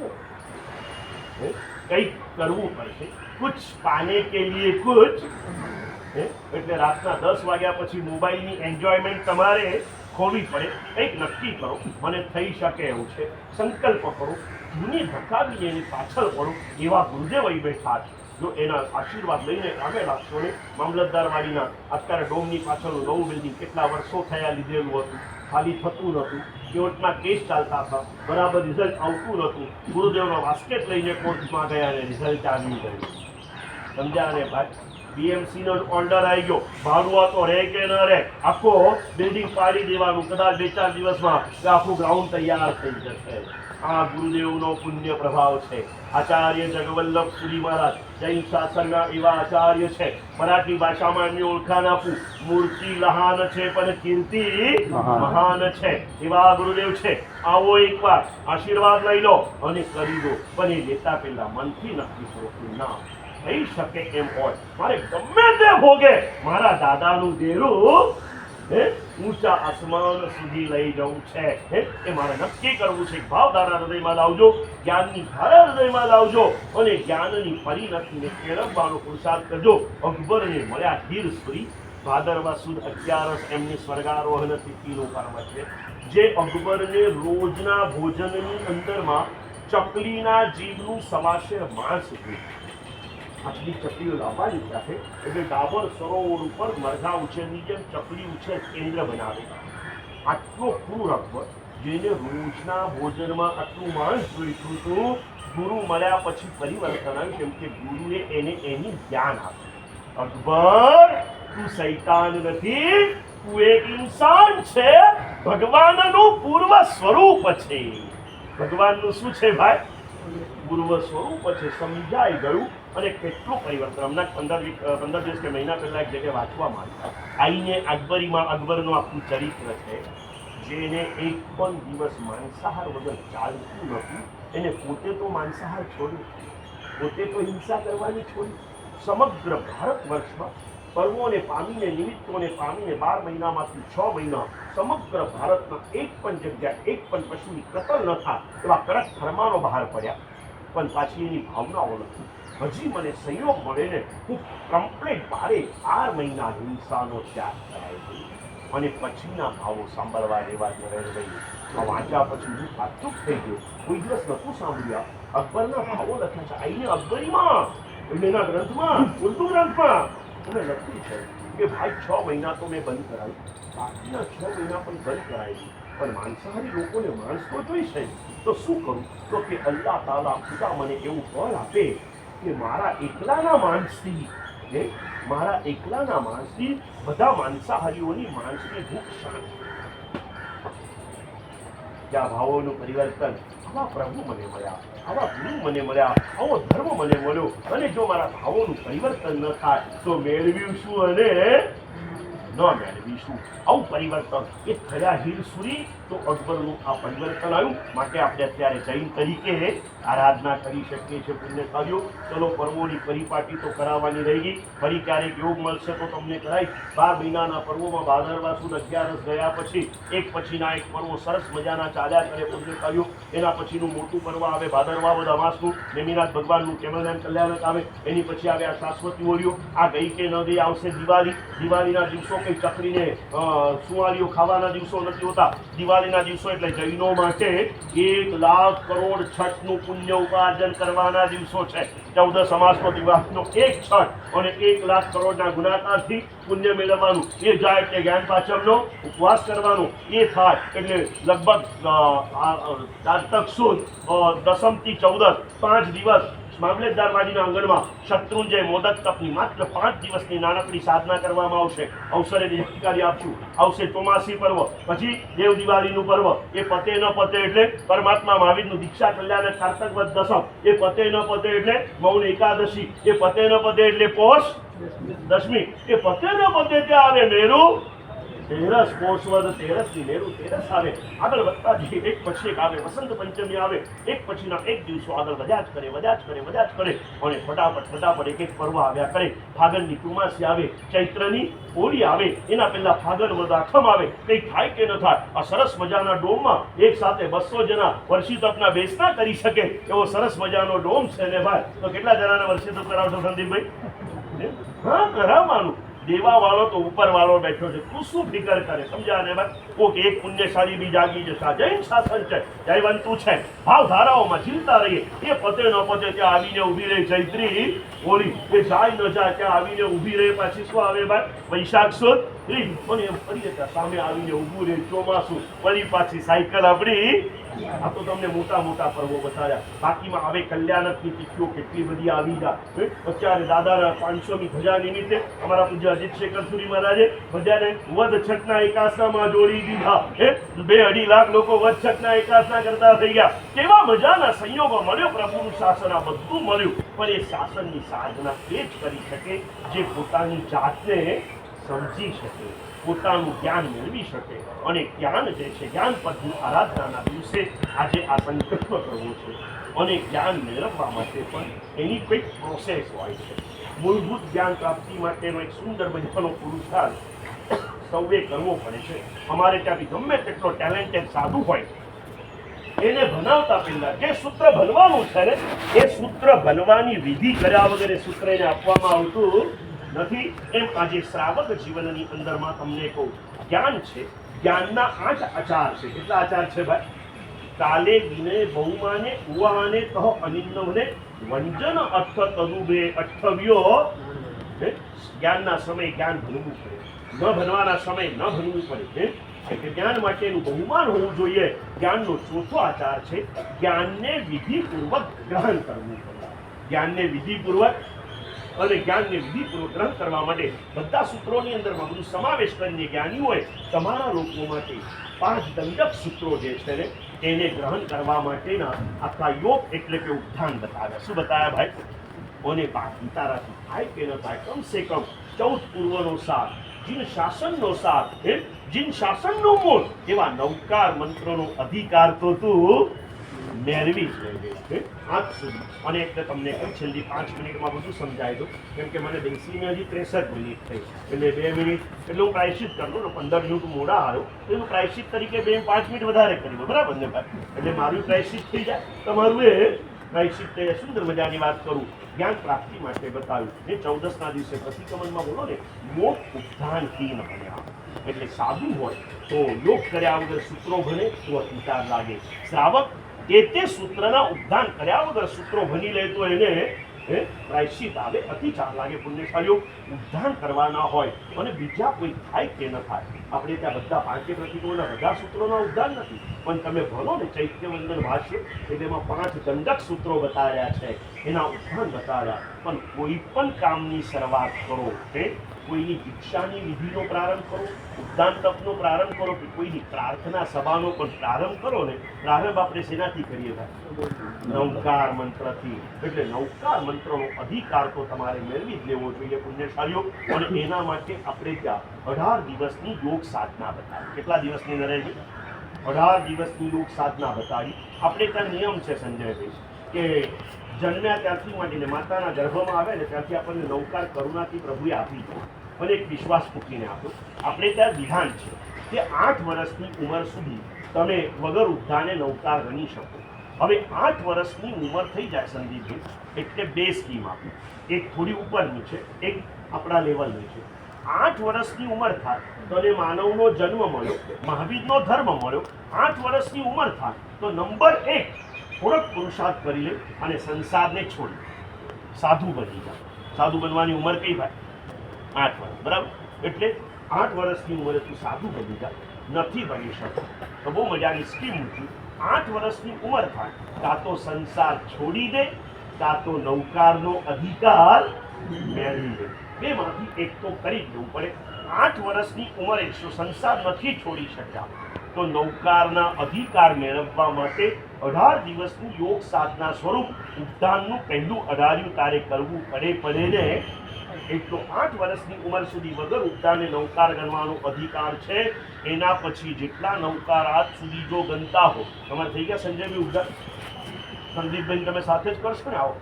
કંઈક કરવું પડશે. કુછ પાને કે લીએ કુછ. એટલે રાતના 10 વાગ્યા પછી મોબાઈલની એન્જોયમેન્ટ તમારે ખોવી પડે. કંઈક નક્કી કરો, મને થઈ શકે એવું છે, સંકલ્પ કરો, જૂની ધકાવીને એની પાછળ પડો. એવા ગુરુદેવ અહીં બેઠા છે. જો એના આશીર્વાદ લઈને કામે લાગશો ને, મામલતદારવાડીના અત્યારે ડોમની પાછળનું નવું બિલ્ડિંગ કેટલા વર્ષો થયા લીધેલું હતું, ખાલી થતું નહોતું, કોર્ટમાં કેસ ચાલતા હતા, બરાબર રિઝલ્ટ આવતું નહોતું. ગુરુદેવનો બાસ્કેટ લઈને કોર્ટમાં ગયા અને રિઝલ્ટ આવી ગયું. સમજ્યા ને ભાઈ? BMCનો ઓર્ડર આવી ગયો, ભાડું તો રહે કે ન રહે, આખો બિલ્ડિંગ પાડી દેવાનું. કદાચ 2-4 દિવસમાં આખું ગ્રાઉન્ડ તૈયાર થઈ જશે. આ ગુરુદેવનો પુણ્ય પ્રભાવ છે. આચાર્ય જગવલ્લભ સુરી મહારાજ જૈન શાસનના એવા આચાર્ય છે. મરાઠી ભાષામાં એમની ઓળખાણ આપું, મૂર્તિ લહાન છે પણ કીર્તિ મહાન છે. એવા ગુરુદેવ છે. આવો એકવાર આશીર્વાદ લઈ લો અને કરી દો. પણ એ લેતા પહેલા મનથી નક્કી કરો કે ના થઈ શકે એમ હોય, મારે ગમે તે ભોગે મારા દાદાનું દેરું ઊંચા આસમાન સુધી લઈ જવું છે. એ મારે નક્કી કરવું છે. ભાવધારા હૃદયમાં લાવજો, જ્ઞાનની ધારા હૃદયમાં લાવજો અને જ્ઞાનની પરિણતિને કેળવવાનો પુરુષાર્થ કરજો. અકબરને મળ્યા હીરસુરી. ભાદરવા સુદ 11 એમની સ્વર્ગારોહણ તિથિનું પર્વ છે. જે અકબરને રોજના ભોજનની અંદરમાં ચકલીના જીવનું સવાશેર માંસ હતું. આટલી ચકલીઓ લાવવાની સાથે એટલે ડાબર સરોવર ઉપર મરઘા ઉછેરની જેમ ચકલી ઉછેર કેન્દ્ર બનાવે. આટલો ક્રૂર અકબર, જેને રોજના ભોજનમાં આટલું માંસ જોઈતું હતું, ગુરુ મળ્યા પછી પરિવર્તન આવ્યું. કેમ કે ગુરુએ એને એની જ્ઞાન આપ્યું. અકબર, તું શૈતાન નથી, તું એક ઇન્સાન છે, ભગવાનનું પૂર્વ સ્વરૂપ છે. ભગવાનનું શું છે ભાઈ? પૂર્વ સ્વરૂપ છે. સમજાઈ ગયું. અને કેટલું પરિવર્તન. હમણાં 15 દિવસ કે મહિના પહેલા એક જગ્યાએ વાંચવા માંડ્યા આઈને અકબરીમાં અકબરનું આપણું ચરિત્ર છે. જેને એક પણ દિવસ માંસાહાર વગર ચાલતું નહોતું, એને પોતે તો માંસાહાર છોડ્યું, પોતે તો હિંસા કરવાની છોડી. સમગ્ર ભારત વર્ષમાં પર્વોને પામીને, નિમિત્તોને પામીને 12 મહિનામાંથી 6 મહિના સમગ્ર ભારતમાં એક પણ જગ્યા એક પણ પશુની કતલ ન થાય એવા કડક ફરમાનો બહાર પડ્યા. પણ પાછી એની ભાવનાઓ નથી. હજી મને સંયોગ મળે ને, હું કમ્પ્લેટ 12 મહિના હિંસાનો ત્યાગ કરાય અને પછીના ભાવો સાંભળવા જેવા જ રહી. વાંચ્યા પછી હું સાચું થઈ ગયો. કોઈ દિવસ નહોતું સાંભળ્યા. અકબરના ભાવો લખ્યા છે આઈને અકબરીમાં, એના ગ્રંથમાં, ઉર્દુ ગ્રંથમાં મને લખ્યું છે કે ભાઈ 6 મહિના તો મેં બંધ કરાવી, બાકીના 6 મહિના પણ બંધ કરાવી, પણ માંસાહારી લોકોને માંસ તો જોઈશે. તો શું કરું? તો કે અલ્લાહ તાલા ખુદા મને એવું ફળ આપે કે મારા એકલાના માંસથી બધા માંસાહારીઓની માંસની ભૂખ શાંત. ત્યાં ભાવોનું પરિવર્તન. આવા પ્રભુ મને મળ્યા, આવા ગુરુ મને મળ્યા, આવો ધર્મ મને મળ્યો. અને જો મારા ભાવોનું પરિવર્તન ન થાય તો મેળવ્યું શું અને ન મેળવીશું. આવું પરિવર્તન એ થયા હીરસુરી. તો અકબરનું આ પરિવર્તન આવ્યું. માટે આપણે અત્યારે જૈન તરીકે આરાધના કરી શકીએ છીએ પુણ્યશાળીઓ. ચલો પર્વોની પરિપાટી તો કરાવવાની રહી ગઈ. ફરી ક્યારેક યોગ મળશે તો તમને કરાય. 12 મહિનાના પર્વોમાં ભાદરવા સુદ 11 ગયા પછી એક પછીના એક પર્વો સરસ મજાના ચાલ્યા કરે પુણ્યશાળીઓ. એના પછીનું મોટું પર્વ આવે ભાદરવા વદ અમાસનું, નેમિનાથ ભગવાનનું કેમલદાન કલ્યાણક આવે. એની પછી આવે આ શાશ્વતી હોળીઓ. આ ગઈ કે ન ગઈ આવશે દિવાળી. દિવાળીના દિવસો કંઈ ચકરીને સુવાળીઓ ખાવાના દિવસો નથી હોતા. દિવાળી દિવાળીના દિવસો એટલે જૈનો માટે 1 લાખ કરોડ છઠનું પુણ્ય ઉપાર્જન કરવાના દિવસો છે. 14 અમાસનો દિવાળીનો એક છઠ અને 1 લાખ કરોડના ગુણાકારથી પુણ્ય મેળવવાનું. એ જાય એટલે જ્ઞાન પાંચમનો ઉપવાસ કરવાનો. એ થાય એટલે લગભગ કારતક સુદ દસમથી 14 5 દિવસ મામલેદારવાડીના આંગણમાં શત્રુંજય મોદક તપની માત્ર 5 દિવસની નાનકડી સાધના કરવામાં આવશે. અવસરે જાણકારી આપશું. આવશે ચોમાસી પર્વ, પછી દેવ દિવાળીનું પર્વ. એ પતે ન પતે એટલે પરમાત્મા મહાવીરનું દીક્ષા કલ્યાણ કારતક વદ દસમ. એ પતે ન પતે એટલે મૌન એકાદશી. એ પતે ન પતે એટલે પોષ દશમી. એ પતે ન પતે ત્યાં આવે મેરું તેરસ. પોષ વદ તેરસની મેરું તેરસ આવે. આગળ વધતા જઈએ, એક પછી એક આવે. વસંત પંચમી આવે, એક પછીના એક દિવસો આગળ વધ્યા જ કરે, વધ્યા જ કરે, વધ્યા જ કરે અને ફટાફટ એક એક પર્વ આવ્યા કરે. ફાગણની ચોમાસી આવે, ચૈત્રની હોળી આવે, એના પહેલા ફાગણ વદ આઠમ આવે. કંઈ થાય કે ન થાય, આ સરસ મજાના ડોમમાં એક સાથે 200 જણા વર્ષી તપના બેસના કરી શકે એવો સરસ મજાનો ડોમ છે ને ભાઈ. તો કેટલા જણાને વર્ષી તપ કરાવશો સંદીપભાઈ? હા, કરાવવાનું. દેવા વાળો તો ઉપર વાળો બેઠો છે, તું શું ફિકર કરે? સમજ્યા ને ભાઈ? કોક એક પુણ્યશાળી બી જાગી જશે. જૈન શાસન છે, જયવંતુ છે, ભાવ ધારાઓમાં જીવતા રહીએ. એ પતે ન પતે ત્યાં આવીને ઊભી રહી ચૈત્રી હોળી. એ જાય ન જાય ત્યાં આવીને ઊભી રહે. પાછી શું આવે ભાઈ? વૈશાખ સુદ ત્રીજ. અને એમ ફરી સામે આવીને ઊભું રહે ચોમાસું. ફરી પાછી સાયકલ આપણી. આ તો તમને મોટા મોટા પર્વો બતાવ્યા. બાકીમાં હવે કલ્યાણકની તિથિઓ કેટલી બધી આવી જાય. અત્યારે દાદાના 500મી ધજા નિમિત્તે અમારા પૂજ્ય અજીત શેખર સુરી મહારાજે બધાને વદ છઠના એકાસનામાં જોડી દીધા. 2-2.5 લાખ લોકો વદ છઠના એકાસના કરતા થઈ ગયા. કેવા મજાના સંયોગો મળ્યો. પ્રભુનું શાસન આ બધું મળ્યું. પણ એ શાસનની સાધના એ જ કરી શકે જે પોતાની જાતને સમજી શકે, પોતાનું જ્ઞાન મેળવી શકે. અને જ્ઞાન જે છે, જ્ઞાન પદની આરાધનાના દિવસે આજે આ સંકલ્પ કરવો છે. અને જ્ઞાન મેળવવા માટે પણ એની કંઈક પ્રોસેસ હોય છે. મૂળભૂત જ્ઞાન પ્રાપ્તિ માટેનો એક સુંદર મજાનો પુરુષાર્થ સૌએ કરવો પડે છે. અમારે ત્યાંથી ગમે તેટલો ટેલેન્ટેડ સાધુ હોય, એને ભણાવતા પહેલા જે સૂત્ર ભણવાનું છે ને, એ સૂત્ર ભણવાની વિધિ કર્યા વગર એ સૂત્ર એને આપવામાં આવતું નથી. એમ આજે શ્રાવક જીવનની અંદરમાં તમને કહું, જ્ઞાન છે, જ્ઞાનના 8 આચાર છે. કેટલા આચાર છે ભાઈ? કાલે વિનય બહુમાને ઉવાને કહ અનિન્નવને વંજન અર્થ તદુબે અઠવ્યો. જ્ઞાનના સમય જ્ઞાન ભણવું પડે, ન ભણવાના સમય ન ભણવું પડે. એટલે જ્ઞાન માટેનું બહુમાન હોવું જોઈએ. જ્ઞાનનો ચોથો આચાર છે જ્ઞાનને વિધિપૂર્વક ગ્રહણ કરવું પડે. જ્ઞાનને વિધિપૂર્વક અને જ્ઞાનને વિધિપૂર્વક ગ્રહણ કરવા માટે બધા સૂત્રોની અંદરમાં બધું સમાવેશ કરીને જ્ઞાની હોય તમારા લોકો માટે 5 દંડક સૂત્રો જે છે ને, એને ગ્રહણ કરવા માટેના આખા યોગ એટલે કે ઉત્થાન બતાવ્યા. શું બતાવ્યા ભાઈ? ઓને બાકી તારાથી થાય કે ન થાય, કમસે કમ 14 પૂર્વનો સાથ, જીન શાસનનો સાથ, જીન શાસનનો મૂળ, એવા 9કાર મંત્રોનો અધિકાર તો તું મેળવી જ લેવી છે આજ સુધી. અને એટલે તમને કહું, છેલ્લી 5 મિનિટમાં બધું સમજાય દઉં, કેમ કે મને બેસીને હજી 63 મિનિટ થઈ, એટલે 2 મિનિટ એટલે હું પ્રાયશ્ચિત કરું. 15 મિનિટ મોડા આવ્યો તો એનું પ્રાયશ્ચિત તરીકે 5 મિનિટ વધારે કરી, બરાબર ને ભાઈ? એટલે મારું પ્રાયશ્ચિત થઈ જાય, તમારું એ પ્રાયશ્ચિત થઈ જાય. સુંદર મજાની વાત કરું, જ્ઞાન પ્રાપ્તિ માટે બતાવ્યું. એ 14ના દિવસે પ્રતિક્રમણમાં બોલો ને, મોક્ષ ઉત્થાન હીન બન્યા. એટલે સાધુ હોય તો યોગ કર્યા વગર સૂત્રો ભણે તો અતિચાર લાગે. શ્રાવક તે સૂત્રના ઉદ્ધાન કર્યા વગર સૂત્રો ભણી લે તો એને પ્રાયશ્ચિત આવે, અતિચાર લાગે. પુણ્યશાળીઓ ઉદ્ધાન કરવાના હોય અને બીજા કોઈ થાય કે ન થાય. આપણે ત્યાં બધા 5 પ્રતિકોના બધા સૂત્રોના ઉદ્ધાન નથી, પણ તમે ભણો ને ચૈત્યવંદન ભાષ્ય, એટલે એમાં 5 દંડક સૂત્રો બતાવ્યા છે, એના ઉદ્ધાન બતાવ્યા. પણ કોઈ પણ કામની શરૂઆત કરો, કોઈની દીક્ષાની વિધિનો પ્રારંભ કરો, ઉદ્દાન તપનો પ્રારંભ કરો, કે કોઈની પ્રાર્થના સભાનો પણ પ્રારંભ કરો ને, પ્રારંભ આપણે શેનાથી કરીએ ભાઈ? 9કાર મંત્રથી. એટલે 9કાર મંત્રનો અધિકાર તો તમારે મેળવી જ લેવો જોઈએ પુણ્યશાળીઓ. અને એના માટે આપણે ત્યાં 18 દિવસની યોગ સાધના બતાવી. કેટલા દિવસની નરેશજી? 18 દિવસની યોગ સાધના બતાવી. આપણે ત્યાં નિયમ છે સંજયભાઈ કે જન્મ્યા ત્યાંથી માંડીને માતાના ગર્ભમાં આવે ને ત્યાંથી આપણને 9કાર કરુણાથી પ્રભુએ આપી દીધો અને એક વિશ્વાસ મૂકીને આપ્યો. આપણે ત્યાં વિધાન છે કે 8 વર્ષની ઉંમર સુધી તમે વગર ઉદ્ધાને 9કાર ગણી શકો. હવે 8 વર્ષની ઉંમર થઈ જાય સંદીપભાઈ, એટલે 2 સ્કીમ આપી. એક થોડી ઉપરની છે, એક આપણા લેવલની છે. 8 વર્ષની ઉંમર થાય તો એને માનવનો જન્મ મળ્યો, મહાવીરનો ધર્મ મળ્યો. 8 વર્ષની ઉંમર થાય તો નંબર 1 થોડોક પુરુષાર્થ કરી લે અને સંસારને છોડી સાધુ બની જાય. સાધુ બનવાની ઉંમર કઈ ભાઈ? 8 વર્ષ, બરાબર? એટલે 8 વર્ષની ઉંમરે તું સાધુ બની જા. નથી બની શકતો તો બહુ મજાની સ્કીમ મૂકી. 8 વર્ષની ઉંમર થાય કાં તો સંસાર છોડી દે, કાં તો નૌકારનો અધિકાર મેળવી લે. બેમાંથી એક તો કરી જ દેવું પડે. 8 વર્ષની ઉંમરે જો સંસાર નથી છોડી શક્યા તો નૌકારના અધિકાર મેળવવા માટે 18 દિવસનું યોગ સાધના સ્વરૂપ ઉદ્ધાનનું પહેલું 18 તારે કરવું પડે ને. એટલો 8 વર્ષની ઉંમર સુધી વગર ઉદ્ધાને નૌકાર ગણવાનો અધિકાર છે. એના પછી જેટલા નૌકાર આજ સુધી જો ગણતા હો, તમારે થઈ ગયા સંજયભાઈ ઉદ્ધાન? સંદીપભાઈ તમે સાથે જ કરશો ને? આવો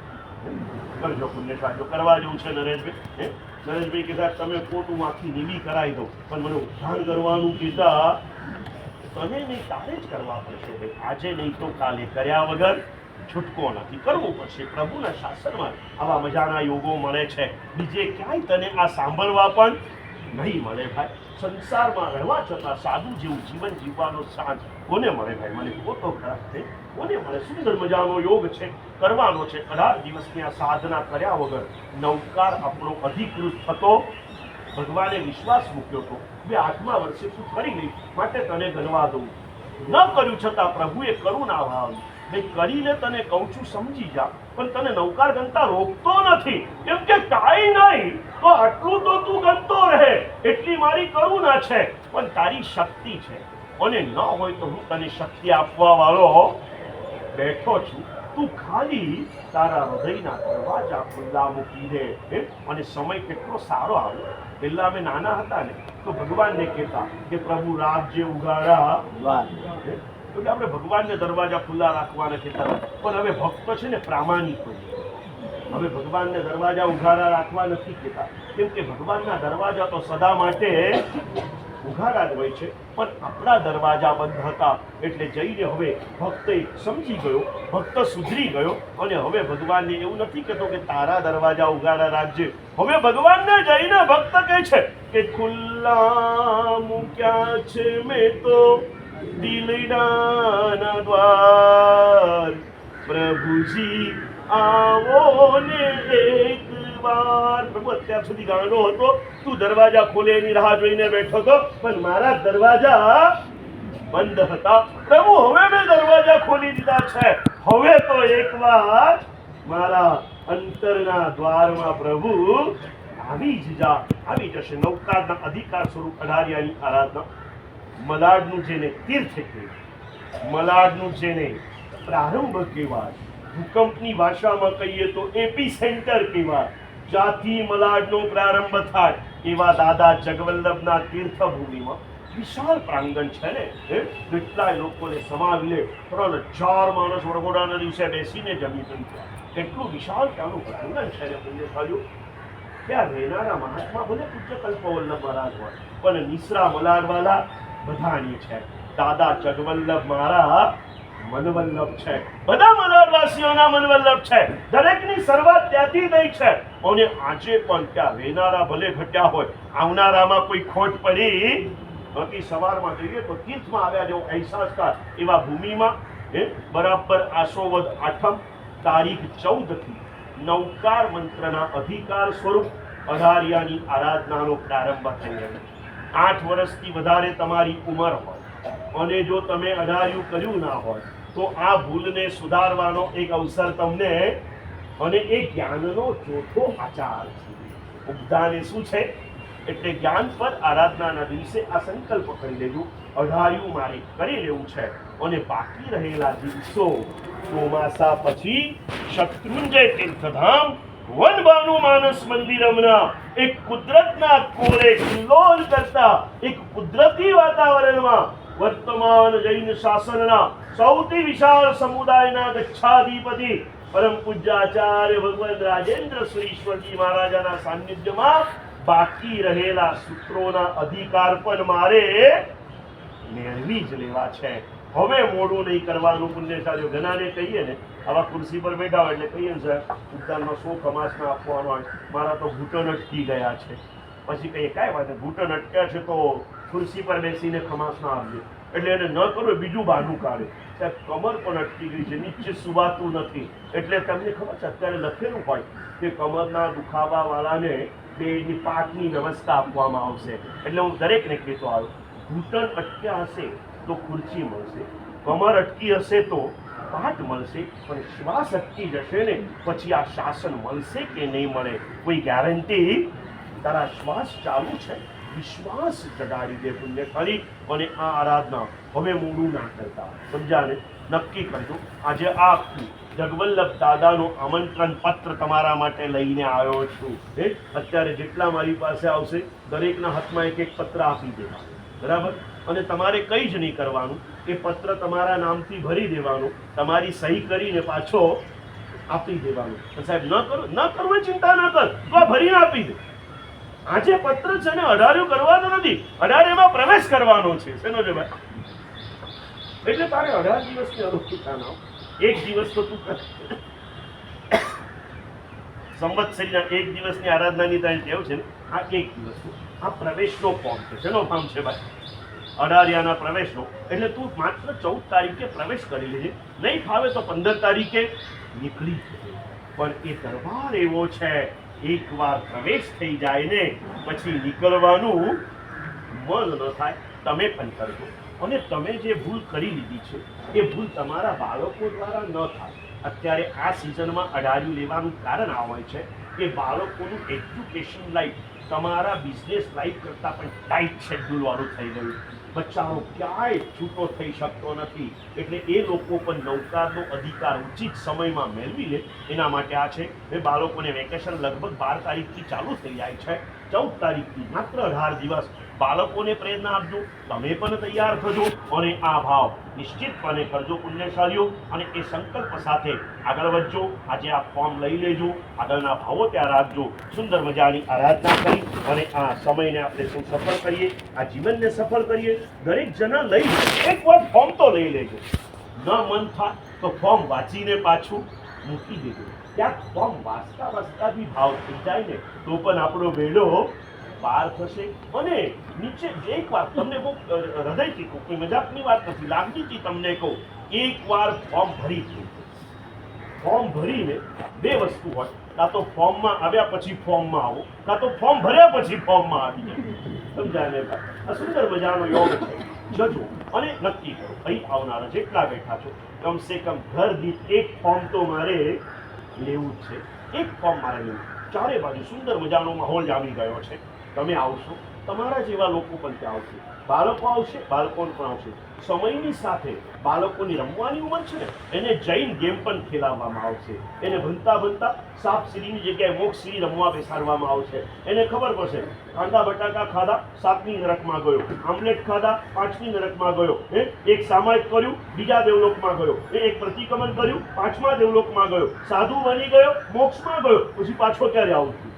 કરજો પુણ્યશાળીઓ કરવા જેવું છે. નરેશભાઈ નરેશભાઈ કીધા તમે ખોટું આખી નીવી કરાવી દો પણ મને ઉદ્ધાન કરવાનું કીધા તને નહીં તારે જ કરવા પડશે ભાઈ. આજે નહીં તો કાલે કર્યા વગર છૂટકો નથી, કરવું પડશે. પ્રભુના શાસનમાં આવા મજાના યોગો મળે છે, બીજે ક્યાંય તને આ સાંભળવા પણ નહીં મળે ભાઈ. સંસારમાં રહેવા છતાં સાધુ જેવું જીવન જીવવાનો સાંજ કોને મળે ભાઈ? મને ખોટો ખરાબ છે કોને મળે? સુંદર મજાનો યોગ છે, કરવાનો છે. 18 દિવસની આ સાધના કર્યા વગર નૌકાર આપણો અધિકૃત થતો. ભગવાને વિશ્વાસ મૂક્યો હતો 8મા વર્ષે તું કરી લઈ માટે તને ગણવા દઉં. ન કર્યું છતાં પ્રભુએ કરુણા ભાવી ભાઈ કરી લે, તને કહું છું સમજી જા, પણ તને નૌકાર ગણતા રોકતો નથી. કેમ કે કાંઈ નહીં તો આટલું તો તું ગણતો રહે એટલી મારી કરુણા છે. પણ તારી શક્તિ છે અને ન હોય તો હું તને શક્તિ આપવા વાળો બેઠો છું. તું ખાલી તારા હૃદયના દરવાજા ખુલ્લા મૂકી દે. અને સમય કેટલો સારો આવ્યો. પહેલા અમે નાના હતા ને તો ભગવાનને કહેતા કે પ્રભુ રાજ્ય ઉગાડા. એટલે આપણે ભગવાનને દરવાજા ખુલ્લા રાખવાના કહેતા. પણ હવે ભક્ત છે ને પ્રામાણિક હોય. હવે ભગવાનને દરવાજા ઉઘાડા રાખવા નથી કહેતા, કેમ કે ભગવાનના દરવાજા તો સદા માટે ઉઘાડા જ હોય છે. પણ આપણા દરવાજા બંધ હતા એટલે જઈને હવે ભક્ત સમજી ગયો, ભક્ત સુધરી ગયો અને હવે ભગવાનને એવું નથી કહેતો કે તારા દરવાજા ઉઘાડા રાખજે. હવે ભગવાનને જઈને ભક્ત કહે છે કે ખુલ્લા મૂક્યા છે મેં તો દિલડાના દ્વાર, પ્રભુજી આવો ને એક વાર. પ્રભુ અત્યાર સુધી ગાંડો હતો, તું દરવાજા ખોલે એની રાહ જોઈને બેઠો હતો, પણ મારા દરવાજા બંધ હતા. પ્રભુ હવે મેં દરવાજા ખોલી દીધા છે. હવે તો એકવાર મારા અંતરના દ્વારમાં પ્રભુ આવી જ જા. આવી જશે. નૌકારના અધિકાર સ્વરૂપ 18 આરાધના. મલાડનું જેને તીર્થ કહેવાય, મલાડનું જેને પ્રારંભ કહેવાય, ભૂકંપની ભાષામાં કહીએ તો એપી સેન્ટર કહેવાય, જ્યાંથી મલાડનો પ્રારંભ થાય એવા દાદા જગવલ્લભના તીર્થભૂમિમાં વિશાળ પ્રાંગણ છે ને. કેટલાય લોકોને સમાવી લે. 3000 માણસ વરઘોડાના દિવસે બેસીને જમી પણ. કેટલું વિશાળ ત્યાંનું પ્રાંગણ છે ને પુણ્યશાળીઓ. ત્યાં રહેનારા મહાત્મા ભલે પૂજ્ય કલ્પવલ્લભ મહારાજ હોય, પણ નિસરા મલાડવાલા બધાની છે. દાદા જગવલ્લભ મારા મનવલ્લભ છે. બધા મલાડવાસીઓના મનવલ્લભ છે. દરેકની શરૂઆત ત્યાંથી થઈ છે. અને આજે પણ ત્યાં રહેનારા ભલે ઘટ્યા હોય, આવનારામાં કોઈ ખોટ પડી નથી. સવારમાં જઈએ તો તીર્થમાં આવ્યા જેવો અહેસાસ થાય એવા ભૂમિમાં બરાબર આસોવદ 8મ તારીખ 14 થી નૌકાર મંત્રના અધિકાર સ્વરૂપ 18 આરાધનાનો પ્રારંભ થઈ રહ્યો છે. 8 વર્ષથી વધારે તમારી ઉંમર હોય અને જો તમે 18 કર્યું ના હોય તો આ ભૂલને સુધારવાનો એક અવસર તમને. અને એ જ્ઞાનનો ચોથો આચાર છે. ઉપદાન શું છે? એટલે જ્ઞાન પર આરાધનાના દિવસે આ સંકલ્પ કરી લેજો 18 મારે કરી લેવું છે. અને બાકી રહેલા દિવસો ચોમાસા પછી શત્રુંજય તીર્થધામ વનબાનું માનસ મંદિરમના એક કુદરતના કોરે કિલ્લોલ કરતા એક કુદરતી વાતાવરણમાં વર્તમાન જૈન શાસનના સૌથી વિશાળ સમુદાયના ગચ્છાધિપતિ પરમ પૂજ્ય આચાર્ય ભગવાન રાજેન્દ્ર સુરીશ્વરજી મહારાજાના સાનિધ્યમાં બાકી રહેલા સૂત્રોના અધિકાર પણ મારે મેળવી જ લેવા છે. હવે મોડું નહીં કરવાનું. પુણ્યશાળીઓ ઘણાને કહીએ ને આવા ખુરશી પર બેઠા હોય એટલે કહીએ ને સાહેબ ઉદ્ધારમાં 100 કમાસના આપવાનો હોય, મારા તો ઘૂંટણ અટકી ગયા છે. પછી કહીએ કાંઈ વાત નહીં, ઘૂંટણ અટક્યા છે તો ખુરશી પર બેસીને ખમાસ ના આપજે. એટલે એને ન કરવું એ બીજું બહાનું કાઢે, ત્યાં કમર પણ અટકી ગઈ છે, નીચે સુવાતું નથી. એટલે તમને ખબર છે અત્યારે લખેલું હોય કે કમરના દુખાવા વાળાને બેની પાકની વ્યવસ્થા આપવામાં આવશે. એટલે હું દરેકને કહેતો આવ્યો, ઘૂંટણ અટક્યા હશે તો ખુરશી મળશે, કમર અટકી હશે તો પાટ મળશે, પણ શ્વાસ અટકી જશે ને પછી આ શાસન મળશે કે નહીં મળે કોઈ ગેરંટી. તારા શ્વાસ ચાલુ છે, વિશ્વાસ જગાડી દે પુણ્ય કરી. અને આ આરાધના હવે મોડું ના કરતા, સમજાને નક્કી કરજો. આજે આખું જગવલ્લભ દાદાનો આમંત્રણ પત્ર તમારા માટે લઈને આવ્યો છું. અત્યારે જેટલા મારી પાસે આવશે દરેકના હાથમાં એક એક પત્ર આપી દેવા, બરાબર? અને તમારે કંઈ જ નહીં કરવાનું, એ પત્ર તમારા નામથી ભરી દેવાનું, તમારી સહી કરીને પાછો આપી દેવાનું. સાહેબ ન કરવું ચિંતા ન કર, તો ભરીને આપી દે. આજે પત્ર છે ને 18 કરવાનો નથી, 18 માં પ્રવેશ કરવાનો છે. શેનો છે ભાઈ? એટલે તારે 18 દિવસની અનુકૂળતા ના, એક દિવસ તો તું કર. સંવત્સરીના એક દિવસની આરાધનાની તારી ટેવ છે ને, આ એક દિવસ આ પ્રવેશનો ફોર્મ છે. શેનો ફોર્મ છે ભાઈ? 18 પ્રવેશનો. એટલે તું માત્ર 14 તારીખે પ્રવેશ કરી લેજે, નહીં ફાવે તો 15 તારીખે નીકળી જજે. પણ એ દરબાર એવો છે, એકવાર પ્રવેશ થઈ જાય ને પછી નીકળવાનું મન ન થાય. તમે પણ કરજો, અને તમે જે ભૂલ કરી લીધી છે એ ભૂલ તમારા બાળકો દ્વારા ન થાય. અત્યારે આ સિઝનમાં 18 લેવાનું કારણ આ હોય છે કે બાળકોનું એજ્યુકેશન લાઈફ તમારા બિઝનેસ લાઈફ કરતાં પણ ટાઈટ શેડ્યુલ વાળું થઈ ગયું. બચ્ચાઓ ક્યાંય છૂટો થઈ શકતો નથી. એટલે એ લોકો પણ નૌકારનો અધિકાર ઉચિત સમયમાં મેળવી લે, એના માટે આ છે. એ બાળકોને વેકેશન લગભગ 12 તારીખથી ચાલુ થઈ જાય છે. 14 તારીખથી માત્ર 18 દિવસ. બાળકોને પ્રેરણા આપજો, તમે પણ તૈયાર થજો, અને આ ભાવ નિશ્ચિતપણે કરજો પુણ્યશાળીઓ. અને એ સંકલ્પ સાથે આગળ વધજો. આજે આ ફોર્મ લઈ લેજો, આગળના ભાવો ત્યાં રાખજો. સુંદર મજાની આરાધના કરી અને આ સમયને આપણે શું સફળ કરીએ, આ જીવનને સફળ કરીએ. દરેક જણા લઈ એક વાર ફોર્મ તો લઈ લેજો. ન મન થાય તો ફોર્મ વાંચીને પાછું મૂકી દેજો. ક્યાંક ફોર્મ વાંચતા વાંચતા બી ભાવ થઈ જાય ને તો પણ આપણો બેડો પાર થશે. અને નીચે એક વાર તમને બહુ હૃદયથી કહું, કોઈ મજાકની વાત નથી, લાગણીથી તમને કહું, એક વાર ફોર્મ ભરી દો. ફોર્મ ભરીને બે વસ્તુ હોય, કાં તો ફોર્મમાં આવ્યા પછી ફોર્મમાં આવો, કાં તો ફોર્મ ભર્યા પછી ફોર્મમાં આવી જાય. સમજાય ને ભાઈ? આ સુંદર મજાનો યોગ છે. જજો અને નક્કી કરો, અહીં આવનારા જેટલા બેઠા છો કમસે કમ ઘર દીઠ એક ફોર્મ તો મારે લેવું જ છે. એક ફોર્મ મારે લેવું. ચારે બાજુ સુંદર મજાનો માહોલ જામી ગયો છે. તમે આવશો, તમારા જેવા લોકો પણ ત્યાં આવશે, બાળકો આવશે, બાળકો પણ આવશે. સમયની સાથે બાળકોની રમવાની ઉંમર છે ને, એને જૈન ગેમ પણ ખેલાવવામાં આવશે. એને ભણતા ભણતા સાપસીડીની જગ્યાએ મોક્ષસીડી રમવા બેસાડવામાં આવશે. એને ખબર પડશે કાંદા બટાકા ખાધા 7મી નરકમાં ગયો, આમલેટ ખાધા 5મી નરકમાં ગયો, એક સામાયિક કર્યું બીજા દેવલોકમાં ગયો, એક પ્રતિક્રમણ કર્યું 5મા દેવલોકમાં ગયો, સાધુ બની ગયો મોક્ષમાં ગયો, પછી પાછો ક્યારે આવતું.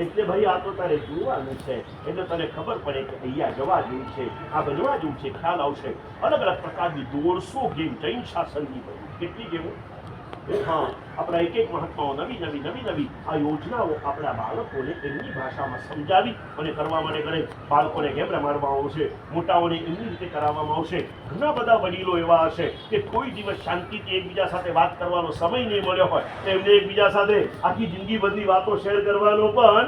એટલે ભાઈ આ તો તારે જોવાનું છે. એટલે તને ખબર પડે કે અહીંયા જવા જેવું છે, આ બનવા જેવું છે, ખ્યાલ આવશે. અલગ અલગ પ્રકારની 150 ગેમ જૈન શાસનની બની. કેટલી ગેમો? હા, આપણા એક એક મહાત્માઓ નવી આ યોજનાઓ આપણા બાળકોને એમની ભાષામાં સમજાવી અને કરવા માટે કરે. બાળકોને ગેમ રમાડવામાં આવશે, મોટાઓને એમની રીતે કરાવવામાં આવશે. ઘણા બધા વડીલો એવા હશે કે કોઈ દિવસ શાંતિથી એકબીજા સાથે વાત કરવાનો સમય નહીં મળ્યો હોય, એમને એકબીજા સાથે આખી જિંદગી બધી વાતો શેર કરવાનો પણ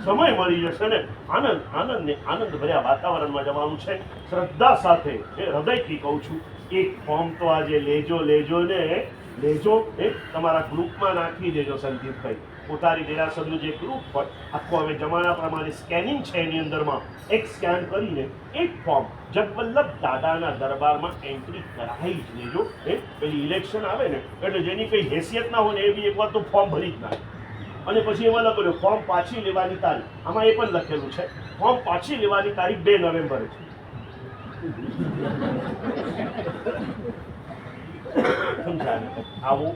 સમય મળી જશે ને. આનંદ ભર્યા વાતાવરણમાં જવાનું છે. શ્રદ્ધા સાથે હૃદયથી કહું છું, એક ફોર્મ તો આજે લેજો ને લેજો. તમારા ગ્રુપમાં નાખી દેજો. સંદીપભાઈ પોતાની દેરાસરનું જે ગ્રુપ હોય આખું હવે જમાના પ્રમાણે સ્કેનિંગ છે, એની અંદરમાં એક સ્કેન કરીને એક ફોર્મ જગવલ્લભ દાદાના દરબારમાં એન્ટ્રી કરાવી જ લેજો. પેલી ઇલેક્શન આવે ને એટલે જેની કંઈ હેસિયત ના હોય ને એ બી એકવાર તો ફોર્મ ભરી જ નાખે. અને પછી એમાં લખેલું ફોર્મ પાછી લેવાની તારીખ, આમાં એ પણ લખેલું છે ફોર્મ પાછી લેવાની તારીખ 2 નવેમ્બર છે. આવો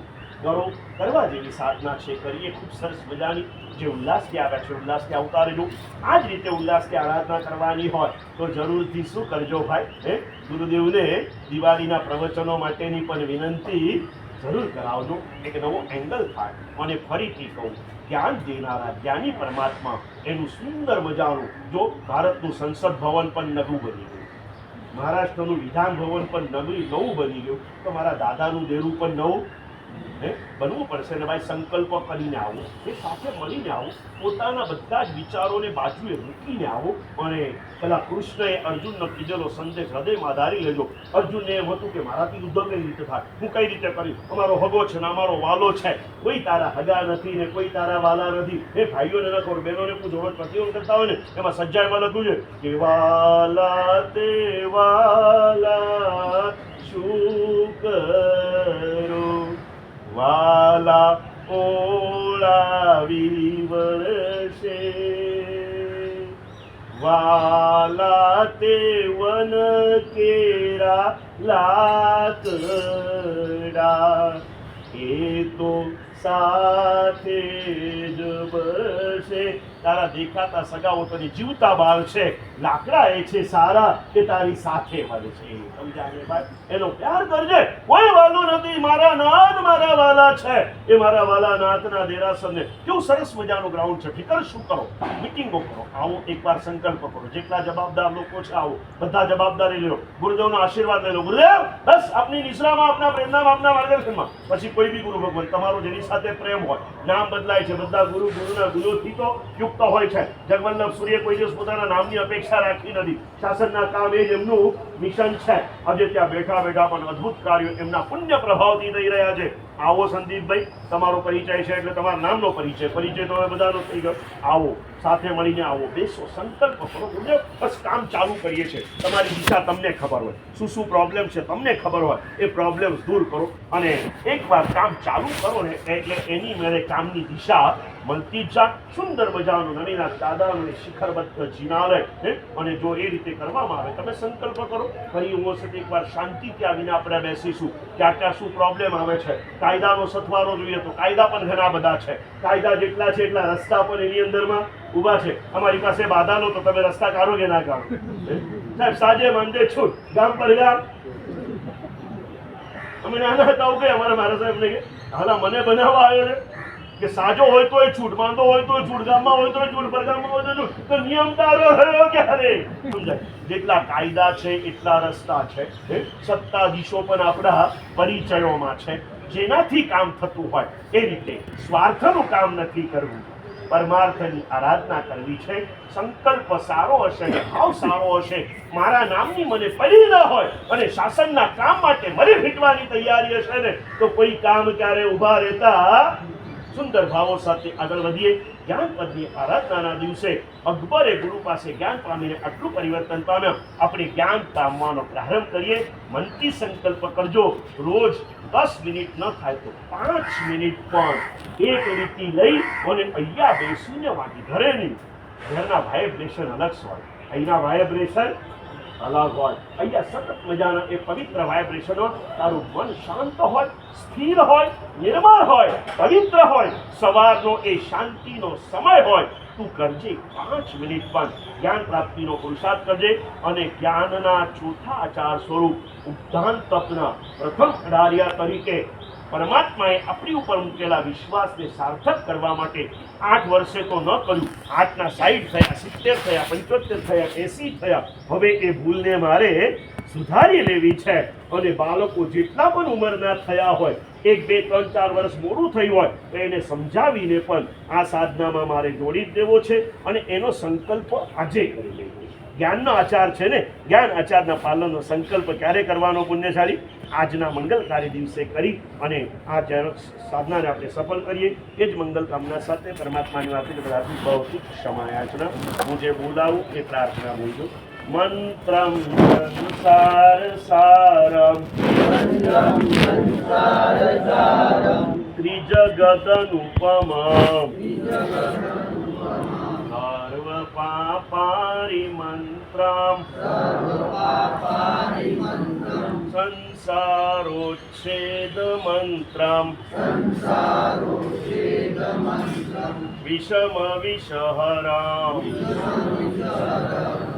કરો, કરવા જેવી સાધના છે, કરીએ. ખૂબ સરસ મજાની જે ઉલ્લાસથી આવ્યા છે ઉલ્લાસથી આવતા રહેજો. આ જ રીતે ઉલ્લાસથી આરાધના કરવાની હોય તો જરૂરથી શું કરજો ભાઈ, ગુરુદેવને દિવાળીના પ્રવચનો માટેની પણ વિનંતી જરૂર કરાવજો, એક નવો એંગલ થાય. અને ફરીથી કહું, જ્ઞાન દેનારા જ્ઞાની પરમાત્મા એનું સુંદર મજાનું, જો ભારતનું સંસદ ભવન પણ નવું બની ગયું, મહારાષ્ટ્રનું વિધાન ભવન પણ નવું બની ગયું, તો મારા દાદાનું દેરું પણ નવું બનવું પડશે. ને ભાઈ સંકલ્પ કરીને આવો, એ સાથે મળીને આવો, પોતાના બધા જ વિચારોને બાજુએ મૂકીને આવો. અને પેલા કૃષ્ણએ અર્જુનનો કીધેલો સંદેશ હૃદયમાં ધારી લેજો. અર્જુનને એમ હતું કે મારાથી યુદ્ધ કઈ રીતે થાય, હું કઈ રીતે કરીશ, અમારો હગો છે ને અમારો વાલો છે, કોઈ તારા હગા નથી ને કોઈ તારા વાલા નથી. એ ભાઈઓને ન ખબર, બહેનોને પૂછો, પ્રતિબંધ કરતા હોય ને એમાં સજ્જાયમાં લખ્યું છે કે વાલા તે વાલા શું કરું, વાલા ઓળાવી વળશે, વાલા તે વન કેરા લાકડા, એ તો સાથે જ બળશે. તારા દેખાતા સગાઓ તને જીવતા બાળશે, લાકડા એ છે સારા કે તારી સાથે મળશે. સમજાય ભાઈ? એનો પ્યાર કરજે, કોઈ વાલું નથી, મારા નાથ મારા વાલા છે. એ મારા વાલા નાથના દેરાસરને કેવું સરસ મજાનું ગ્રાઉન્ડ છે. ફિકર શું કરો, મિટિંગો કરો, આવો એકવાર સંકલ્પ કરો. જેટલા જવાબદાર લોકો છે આવો, બધા જવાબદારી લો, ગુરુદેવનો આશીર્વાદ લઈ લો. ગુરુદેવ બસ આપની નિશ્રામાં, આપના પ્રેરણામાં, આપના માર્ગદર્શનમાં. પછી કોઈ બી ગુરુ ભગવાન તમારો જેની સાથે પ્રેમ હોય, નામ બદલાય છે, બધા ગુરુના ગુરુથી તો યુક્ત હોય છે. જગવલ્લભ સૂર્ય કોઈ દિવસ પોતાના નામની અપેક્ષા રાખી નથી. શાસનના કામ એ જ એમનું મિશન છે. આજે ત્યાં બેઠા બેઠા પણ અદ્ભુત કાર્યો એમના પુણ્ય પ્રભાવથી થઈ રહ્યા છે. આવો સંદીપભાઈ, તમારો પરિચય છે એટલે તમારા નામનો પરિચય તો હવે બધાનો થઈ ગયો. આવો, સાથે મળીને આવો, બેસો, સંકલ્પ કરો. બસ કામ ચાલુ કરીએ છીએ. તમારી દિશા તમને ખબર હોય, શું પ્રોબ્લેમ છે તમને ખબર હોય, એ પ્રોબ્લેમ્સ દૂર કરો. અને એકવાર કામ ચાલુ કરો ને એટલે એની મેળે કામની દિશા મળતી જ જા. સુંદર મજાનું નવીનાથ દાદાનું શિખરબદ્ધ જિનાલય, અને જો એ રીતે કરવામાં આવે, તમે સંકલ્પ કરો. ફરી હું હશે એકવાર શાંતિથી આવીને આપણે બેસીશું. ક્યાં શું પ્રોબ્લેમ આવે છે, કાયદાનો સથવારો જોઈએ તો કાયદા પણ ઘણા બધા છે. કાયદા જેટલા છે એટલા રસ્તા પણ એની અંદરમાં ઊભા છે. અમારી પાસે બાધા લો તો તમે રસ્તા કાઢો કે ના કાઢો? સાહેબ સાજે માંદે છૂટ, ગામ પર ગામ. અમે નાના હતા કે અમારા મારા સાહેબ ને કે હાલા મને બનાવવા આવ્યો છે કે સાજો હોય તો છૂટ, માંદો હોય તો છૂટ, ગામમાં હોય તો છૂટ, પરગામમાં હોય તો છૂટ, તો નિયમ તારો રહ્યો ક્યારે? સમજાય? જેટલા કાયદા છે એટલા રસ્તા છે. સત્તાધીશો પણ આપણા પરિચયોમાં છે. જેનાથી કામ થતું હોય એ રીતે સ્વાર્થનું કામ નથી કરવું, પરમાર્થની આરાધના કરવી છે. સંકલ્પ સારો હશે, ભાવ સારો હશે, મારા નામની મને પડી ન હોય અને શાસનના કામ માટે મરી ફીટવાની તૈયારી હશે ને, તો કોઈ કામ ક્યારે ઊભા રહેતા. સુંદર ભાવો સાથે આગળ વધીએ. જ્ઞાનપદની આરાધનાના દિવસે અકબરે ગુરુ પાસે જ્ઞાન પામીને આટલું પરિવર્તન પામ્યા. આપણે જ્ઞાન પામવાનો પ્રારંભ કરીએ. મનથી સંકલ્પ કરજો, રોજ 10 મિનિટ ન થાય તો 5 મિનિટ પણ એક લીટી લઈ અને અહીંયા બેસીને વાંચી. ઘરે નહીં, ઘરના વાઇબ્રેશન અલગ હોય, અહીંના વાઇબ્રેશન અલગ હોય. અહીંયા સતત મજાના એ પવિત્ર વાઇબ્રેશનો, તારું મન શાંત હોય, સ્થિર હોય, નિર્મળ હોય, પવિત્ર હોય. સવારનો એ શાંતિનો સમય હોય. તું કરજે 5 મિનિટ પણ જ્ઞાન પ્રાપ્તિનો પુરુષાર્થ કરજે. અને જ્ઞાનના ચોથા આચાર સ્વરૂપ ઉદ્ધાન તપના પ્રથમ ખડારિયા તરીકે પરમાત્માએ આપણી ઉપર મૂકેલા વિશ્વાસને સાર્થક કરવા માટે 8 વર્ષે તો ન કર્યું, 8ના 60 થયા, 70 થયા, 75 થયા, 80 થયા. હવે એ ભૂલને મારે સુધારી લેવી છે. અને બાળકો જેટલા પણ ઉંમરના થયા હોય, 1, 2, 3, 4 વર્ષ મોડું થયું હોય તો એને સમજાવીને પણ આ સાધનામાં મારે જોડી જ દેવો છે. અને એનો સંકલ્પ આજે કરી લેવો. જ્ઞાનનો આચાર છે ને, જ્ઞાન આચારના પાલનનો સંકલ્પ ક્યારે કરવાનો પુણ્યશાળી? આજના મંગલકારી દિવસે કરી અને આ સાધનાને આપણે સફળ કરીએ. એ જ મંગલ કામના સાથે પરમાત્માની વાતે બધાથી ભૌતિક ક્ષમાયાચના. હું જે બોલાવું એ પ્રાર્થના બોલજો. મંત્રમ સંસાર સારમ ત્રિજગદનુપમમ સર્વ પાપારી મંત્રમ સંસારોચ્છેદ મંત્રમ વિષમ વિષહરામ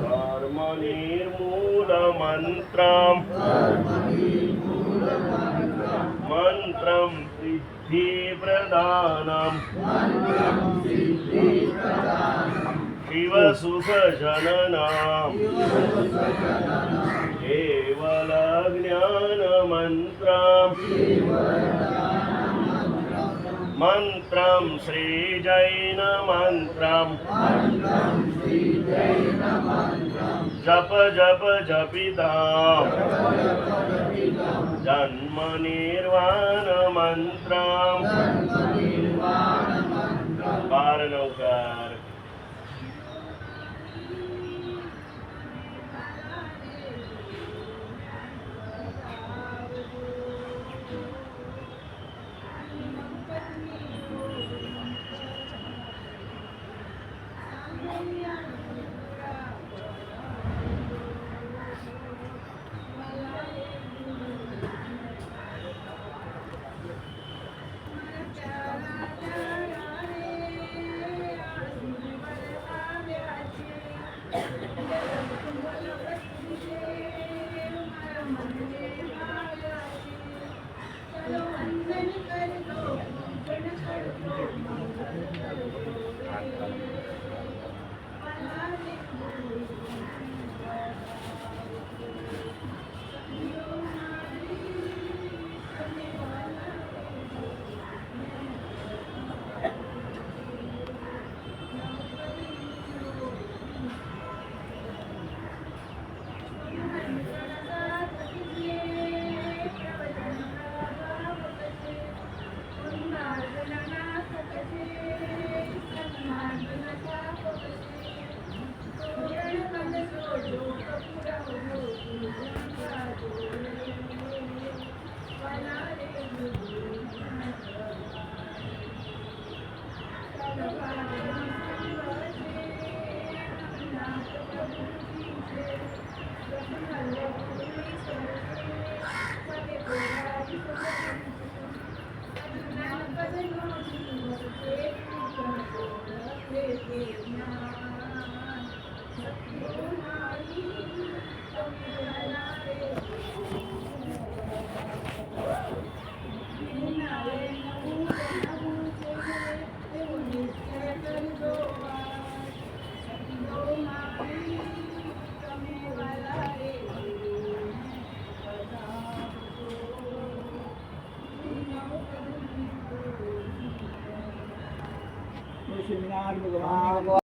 કર્મ નિર્મૂલ મંત્રમ મંત્રમ સિદ્ધિપ્રદાનમ શિવસુખજનનામ કેવલ જ્ઞાન મંત્રમ મંત્રમ શ્રી જૈન મંત્રમ જપ જપ જપિતા જન્મ નિર્વાણ મંત્રમ 12 નવકાર સ્વામિનારાયણ ભગવાન